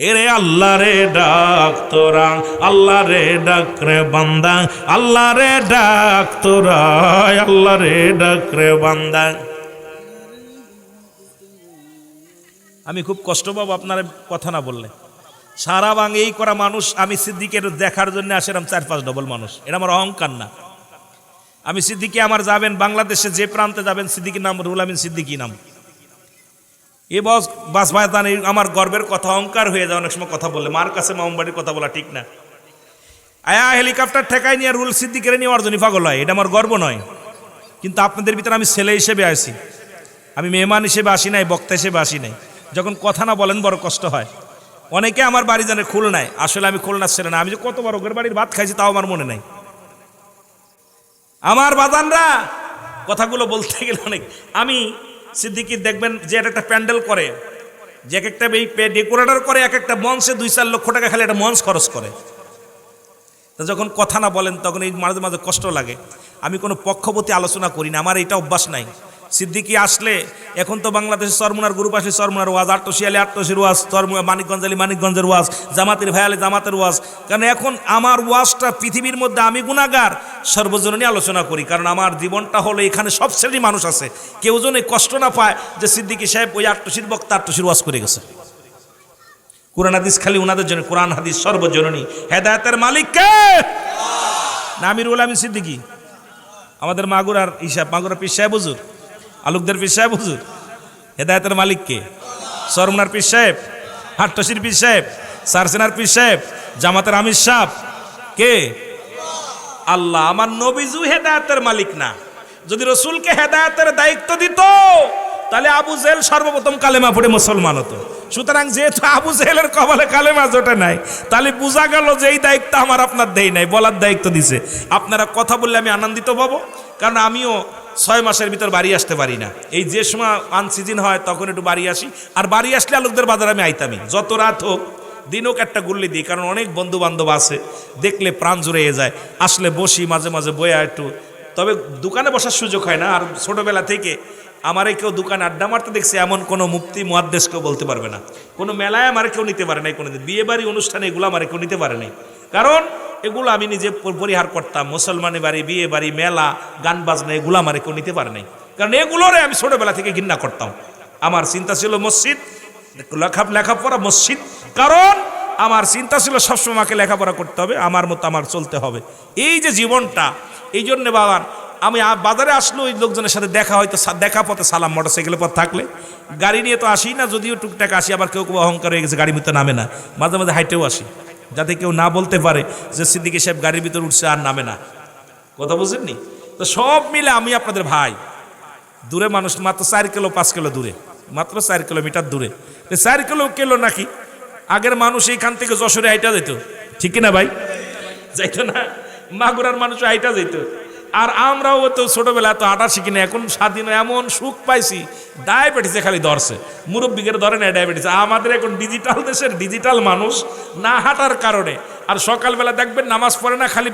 Speaker 1: এরে আল্লাহ রে ডাক তোরা, আল্লাহ রে ডাক রে বান্দা, আল্লাহ রে ডাক তোরা, আল্লাহ রে ডাক রে বান্দা। আমি খুব কষ্ট পাবো আপনার কথা না বললে। সারা বাং এই করা মানুষ, আমি সিদ্দিকের দেখার জন্য আসলাম 4-5 ডবল মানুষ, এটা আমার অহংকার না। আমি সিদ্দিকি, আমার যাবেন বাংলাদেশে যে প্রান্তে যাবেন, সিদ্দিকির নাম রুহুল আমিন সিদ্দিকি নাম। এ বাস ভাইদান আমার গর্বের কথা, অহংকার হয়ে যায় অনেক সময় কথা বললে। মার কাছে মামবাড়ির কথা বলা ঠিক না। আয়া হেলিকপ্টার ঠেকাই নিয়ে রুল সিদ্দিকের নিয়ে অর্জনই পাগল হয়, এটা আমার গর্ব নয়। কিন্তু আপনাদের ভিতরে আমি ছেলে হিসেবে আসি, আমি মেহমান হিসেবে আসি নাই, বক্তা হিসেবে আসি নাই। যখন কথা না বলেন বড় কষ্ট হয়। অনেকে আমার বাড়ি জানে খুলনায়, আসলে আমি খুলনার ছেলে না। আমি যে কত বড় ওদের বাড়ির ভাত খাইছি তাও আমার মনে নাই। আমার বাজানরা কথাগুলো বলতে গেলে অনেক। আমি সিদ্দিকি দেখবেন যে একটা প্যান্ডেল করে, যে এক একটা ডেকোরেটর করে, এক একটা মঞ্চে 2-4 লক্ষ টাকা খালি একটা মঞ্চ খরচ করে। তা যখন কথা না বলেন তখন এই মাঝে মাঝে কষ্ট লাগে। আমি কোনো পক্ষপতি আলোচনা করি না, আমার এটা অভ্যাস নাই। সিদ্দিকি আসলে এখন তো বাংলাদেশের চরমুনার গ্রুপ আসলে চরমুনার ওয়াজ, আট্টশি আলী আট্টশির ওয়াজ, মানিকগঞ্জ আলী মানিকগঞ্জের ওয়াজ, জামাতের ভাই আলী জামাতের ওয়াজ। কারণ এখন আমার ওয়াজটা পৃথিবীর মধ্যে আমি গুনাহগার সর্বজনীন আলোচনা করি। কারণ আমার জীবনটা হলো এখানে সব শ্রেণীর মানুষ আছে, কেউ যেন কষ্ট না পায় যে সিদ্দিকি সাহেব ওই আট্টশির বক্তা আট্টশির ওয়াজ করে গেছে। কোরআন হাদিস খালি ওনাদের জন্য, কোরআন হাদিস সর্বজননী। হেদায়েতের মালিক কে? না আমি রুহুল আমিন সিদ্দিকি। আমাদের মাগুরার হিসাব, মাগুরার পীর সাহেব হুজুর, আলুকদার পীর সাহেব হুজুর। হেদায়েতের মালিক কে? চরমুনার পীর সাহেব, হাট্টশির পীর সাহেব, সারসেনার পীর সাহেব, জামাতের আমির সাহেব কে? আল্লাহ। আমার নবীজু হেদায়েতের মালিক না। যদি রসুলকে হেদায়েতের দায়িত্ব দিত তাহলে আবু জেহেল সর্বপ্রথম কালেমা পড়ে মুসলমান হতো। সুতরাং যেহেতু আবু জেহেলের কপালে কালেমা জোটে নাই, তাহলে বোঝা গেল যে এই দায়িত্ব আমার আপনার দেই নাই, বলার দায়িত্ব দিছে। আপনারা কথা বললে আমি আনন্দিত পাবো, কারণ আমিও 6 মাসের ভিতর বাড়ি আসতে পারি না। এই যে সময় আনসিজন হয় তখন একটু বাড়ি আসি, আর বাড়ি আসলে আলোকদের বাজার আমি আইতামি। যত রাত হোক দিনও একটা গুল্লি দিই, কারণ অনেক বন্ধু বান্ধব আছে, দেখলে প্রাণ জুড়ে যায়। আসলে বসি মাঝে মাঝে বইয়া একটু, তবে দোকানে বসার সুযোগ হয় না। আর ছোটবেলা থেকে আমারে কেউ দোকানে আড্ডা মারতে দেখছে এমন কোনো মুফতি মুহাদ্দিস কেউ বলতে পারবে না। কোনো মেলায় আমার কেউ নিতে পারে নাই, কোনোদিন বিয়ে বাড়ি অনুষ্ঠানে এগুলো আমার কেউ নিতে পারে নাই, কারণ এগুলো আমি নিজে পরিহার করতাম। মুসলমানের বাড়ি, বিয়ে বাড়ি, মেলা, গান বাজনা, এগুলো আমার কেউ নিতে পারে নাই, কারণ এগুলোরে আমি ছোটবেলা থেকে ঘৃণা করতাম। আমার চিন্তা ছিল মসজিদ, লেখাপড়া মসজিদ, কারণ আমার চিন্তা ছিল সবসময় আমাকে লেখাপড়া করতে হবে, আমার মতো আমার চলতে হবে। এই যে জীবনটা, এই জন্যে বাবা আমি বাজারে আসলে ওই লোকজনের সাথে দেখা, হয়তো দেখা পথে সালাম, মোটরসাইকেলের পথ থাকলে, গাড়ি নিয়ে তো আসি না, যদিও টুকটাক আসি, আবার কেউ কেউ অহংকার হয়ে গেছে গাড়ির ভিতরে নামে না, মাঝে মাঝে হাইটেও আসি, যাতে কেউ না বলতে পারে যে সিদ্দিকী সাহেব গাড়ির ভিতরে উঠছে আর নামে না। কথা বুঝেননি? তো সব মিলে আমি আপনাদের ভাই, দূরে মানুষ, মাত্র 4 কিলো 5 কিলো দূরে, মাত্র 4 কিলোমিটার দূরে। 4 কিলো নাকি আগের মানুষ এইখান থেকে যশোরে হাইটা যেত, ঠিক কিনা ভাই? যাইতো না? মাগুরার মানুষ হাইটা যেত। আর আমরাও তো ছোটবেলা তো হাঁটা শিখি না, এখন স্বাধীন এমন সুখ পাইছি, ডায়াবেটিসে খালি ধরছে, মুরব্বীদের ধরে না ডায়াবেটিস। আমাদের এখন ডিজিটাল দেশের ডিজিটাল মানুষ, না হাঁটার কারণে। আর সকালবেলা দেখবেন নামাজ পড়ে না, খালি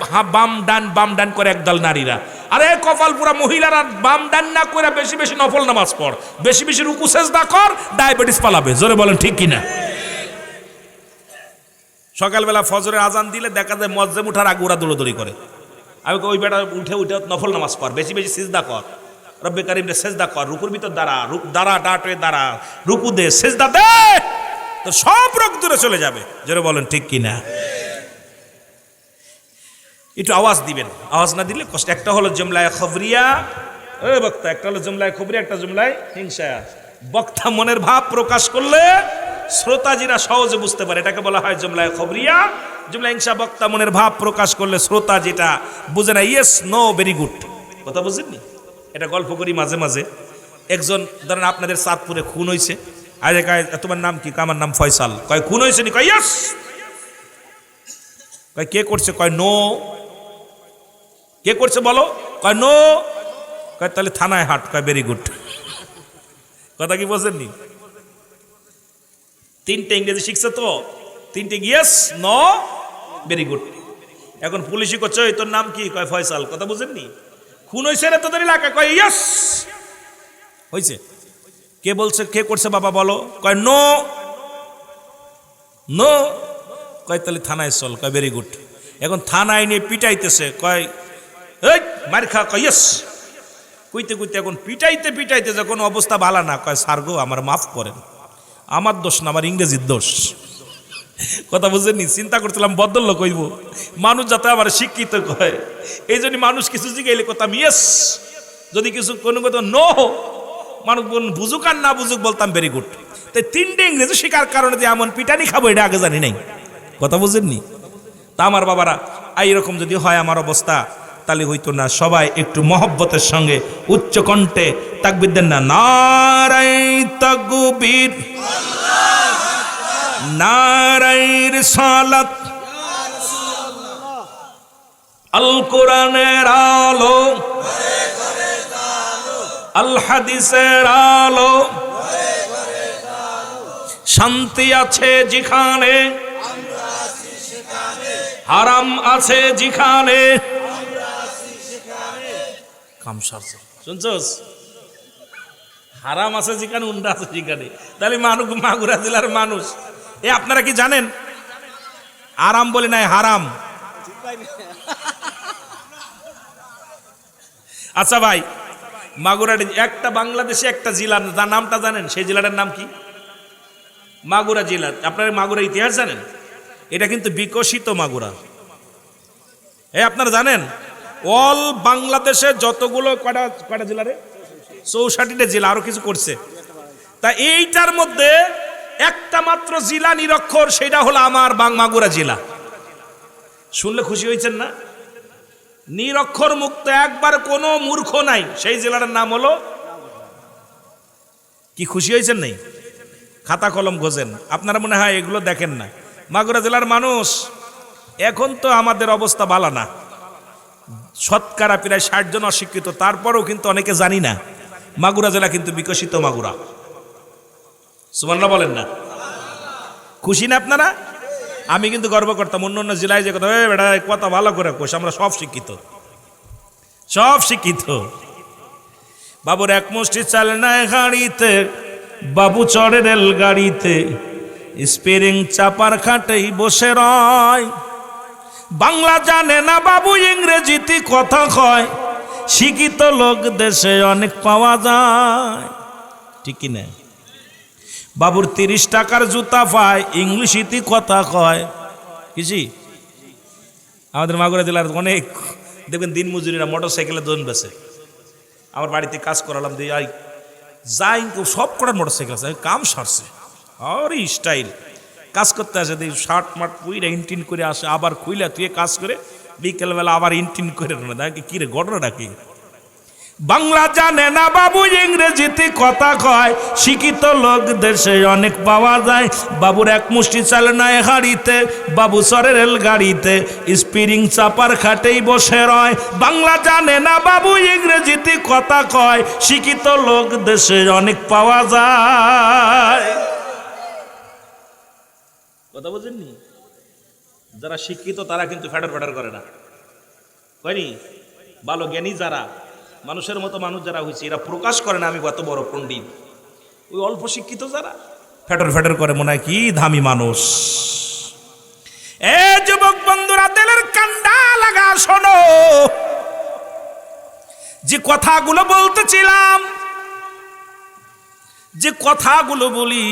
Speaker 1: বাম ডান করে একদল নারীরা। আরে কপাল পুরা মহিলারা বাম ডান না করে বেশি বেশি নফল নামাজ পড়, বেশি বেশি রুকু সেজদা কর, ডায়াবেটিস পালাবে। জোরে বলেন ঠিক কিনা? সকালবেলা ফজরের আজান দিলে দেখা যায় মজ্জেম উঠার আগে ওরা দৌড়দৌড়ি করে। আমি ওই বেটা উঠে নফল নামাজ পড়, বেশি বেশি সিজদা কর, রব্বে কারিম রে সেজদা কর, রুকুর ভিতর দাঁড়া ডাটে দাঁড়া, রুকু দে, সেজদা দে, তো সব রোগ দূরে চলে যাবে। জোরে বলেন ঠিক কিনা? একটু আওয়াজ দিবেন, আওয়াজ না দিলে কষ্ট। একটা হলো জুমলায় খবরিয়া, বক্তা, একটা হলো জুমলায় খবরিয়া, একটা জুমলায় হিংসা। বক্তা মনের ভাব প্রকাশ করলে শ্রোতাজিরা সহজে বুঝতে পারে, এটাকে বলা হয় জুমলায় খবরিয়া। জুমলা হিংসা, বক্তা মনের ভাব প্রকাশ করলে শ্রোতা যেটা বুঝে না, ইয়েস নো ভেরি গুড। কথা বুঝেননি? এটা গল্প করি মাঝে মাঝে। একজন ধরেন আপনাদের চাঁদপুরে খুন হয়েছে, আরে কয় তোমার নাম কি? আমার নাম ফয়সাল। কয় খুন হয়েছে নি? কয় ইয়েস। কয় কে করছে? কয় নো। কে করছে বলো? কয় নো। কয় তাহলে থানায় হাট। কয় ভেরি গুড। কথা কি বোঝেননি? 3টে ইংরেজি শিখছে তো, 3টে ইয়েস নো ভেরি গুড। এখন পুলিশই করছে তোর নাম কি? কয় ফয়সাল। কথা বুঝেননি? খুন হয়েছে রে তোদের এলাকা? কয় ইয়েস হয়েছে। কে বলছে? কে করছে বাবা বলো? কয় নো নো। কয় তাহলে থানায় চল। কয় ভেরি গুড। এখন থানায় নিয়ে পিটাইতেছে, কয় এই মার খা। কয় ইয়েস। কইতে কইতে এখন পিটাইতে যখন অবস্থা ভালো না, কয় স্যার গো আমার মাফ করেন, আমার দোষ না, আমার ইংরেজির দোষ। কথা বুঝেননি? চিন্তা করছিলাম ভদ্রলোক কইব, মানুষ যাতে আমার শিক্ষিত কয়, এই জন্য মানুষ কিছু জিগাইলে কথা ইয়েস, যদি কিছু কোনো কথা নো, মানুষ বুঝুক আর না বুঝুক বলতাম ভেরি গুড। তাই 3টে ইংরেজি শেখার কারণে যে এমন পিটানি খাবো এটা আগে জানি নাই। কথা বুঝেননি? তা আমার বাবারা, এইরকম যদি হয় আমার অবস্থা, তাহলে হইতো না। সবাই একটু মহব্বতের সঙ্গে উচ্চ কণ্ঠে তাকবীর দেন না। নারায়ে তাকবীর, নারায়ে রিসালাত, আল কোরআনের আলো, আল হাদিসের আলো, শান্তি আছে যেখানে, হারাম আছে যেখানে। শুনছস? হারাম আছে যেখানে, উন্ডা আছে যেখানে। তাহলে মানুষ মাগুরা জেলার মানুষ, এ আপনারা কি জানেন? আরাম বলে নাই, হারাম। আচ্ছা ভাই, মাগুরার একটা বাংলাদেশে একটা জেলা, তার নামটা জানেন? সেই জেলাটার নাম কি? মাগুরা জেলা। আপনারা মাগুরা ইতিহাস জানেন? এটা কিন্তু বিকশিত মাগুরা। আপনারা জানেন অল বাংলাদেশে যতগুলো কয়টা জেলা রে? 64টা জেলা, আরো কিছু করছে। তা এইটার মধ্যে একটা মাত্র জেলা নিরক্ষর, সেটা হলো আমার মাগুরা জেলা। শুনলে খুশি হয়েছেন না? নিরক্ষর মুক্ত, একবার কোনো মূর্খ নাই, সেই জেলাটার নাম হলো কি? খুশি হয়েছেন নাই? খাতা কলম গোজেন। আপনারা মনে হয় এগুলো দেখেন না। মাগুরা জেলার মানুষ, এখন তো আমাদের অবস্থা ভালো না, শতকরা প্রায় 60 জন অশিক্ষিত, তারপরেও কিন্তু অনেকে জানি না মাগুরা জেলা কিন্তু বিকশিত মাগুরা। সুবহানাল্লাহ বলেন না? খুশি না আপনারা? আমি কিন্তু গর্ব করতাম অন্য অন্য জেলায় যে কথা বেটা কথা ভালো করে কোষ, আমরা সব শিক্ষিত, সব শিক্ষিত। বাবুর এক মুষ্টি চাল নাই গাড়িতে, বাবু চড়ে রেল গাড়িতে, স্পিরিং চাপার খাটেই বসে রয়। বাংলা জানে না বাবু, ইংরেজিতে কথা কয়, শিক্ষিত লোক দেশে অনেক পাওয়া যায়, ঠিক কি না? বাবুর 30 টাকার জুতা পায়, ইংলিশিতে কথা কয়। কিছু আমাদের মাগুরা জেলার অনেক দেখবেন দিন মজুরিরা মোটর সাইকেলে দোন বেছে। আমার বাড়িতে কাজ করালাম দিয়ে যাই সব করার মোটর সাইকেল আছে, কাম সারছে আর স্টাইল কাজ করতে আসে, দিই শার্ট মার্ট পুইরা ইনটিন করে আসে, আবার খুইলা তুই কাজ করে বিকেলবেলা আবার ইনটিন করে দেখি কি রে ঘটনাটা কি। বাংলা জানে না বাবু, ইংরেজিতে কথা কয়, শিক্ষিত লোক দেশে অনেক পাওয়া যায়। বাবুর এক মুষ্টি চাল নাই হাড়িতে, বাবু চড়ে রেল গাড়িতে, স্পিরিং চাপার খাটেই বসে রয়। বাংলা জানে না বাবু, ইংরেজিতে কথা কয়, শিক্ষিত লোক দেশে অনেক পাওয়া যায়। কথা বুঝেননি? যারা শিক্ষিত তারা কিন্তু ফ্যাটার ফ্যাটার করে না, হয়নি? ভালো জ্ঞানী যারা, মানুষের মতো মানুষ যারা হয়েছে, এরা প্রকাশ করে না আমি কত বড় পণ্ডিত। ওই অল্প শিক্ষিত যারা ফ্যাটার ফ্যাটার করে, মনে হয় কি দামি মানুষ। এ যুবক বন্ধুরা, তেলের কান্ডা লাগা শোনো, যে কথাগুলো বলতেছিলাম, যে কথাগুলো বলি,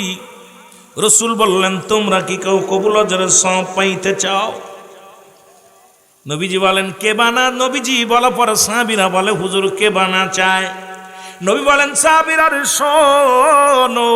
Speaker 1: রসুল বললেন তোমরা কি কেউ কবুল আজরের সওয়াব পাইতে চাও? নবীজি বলেন কে বানা? নবীজি বলা পরে সাহাবীরা বলে হুজুর কে বানা চায়? নবী বলেন সাহাবীরা শোনো,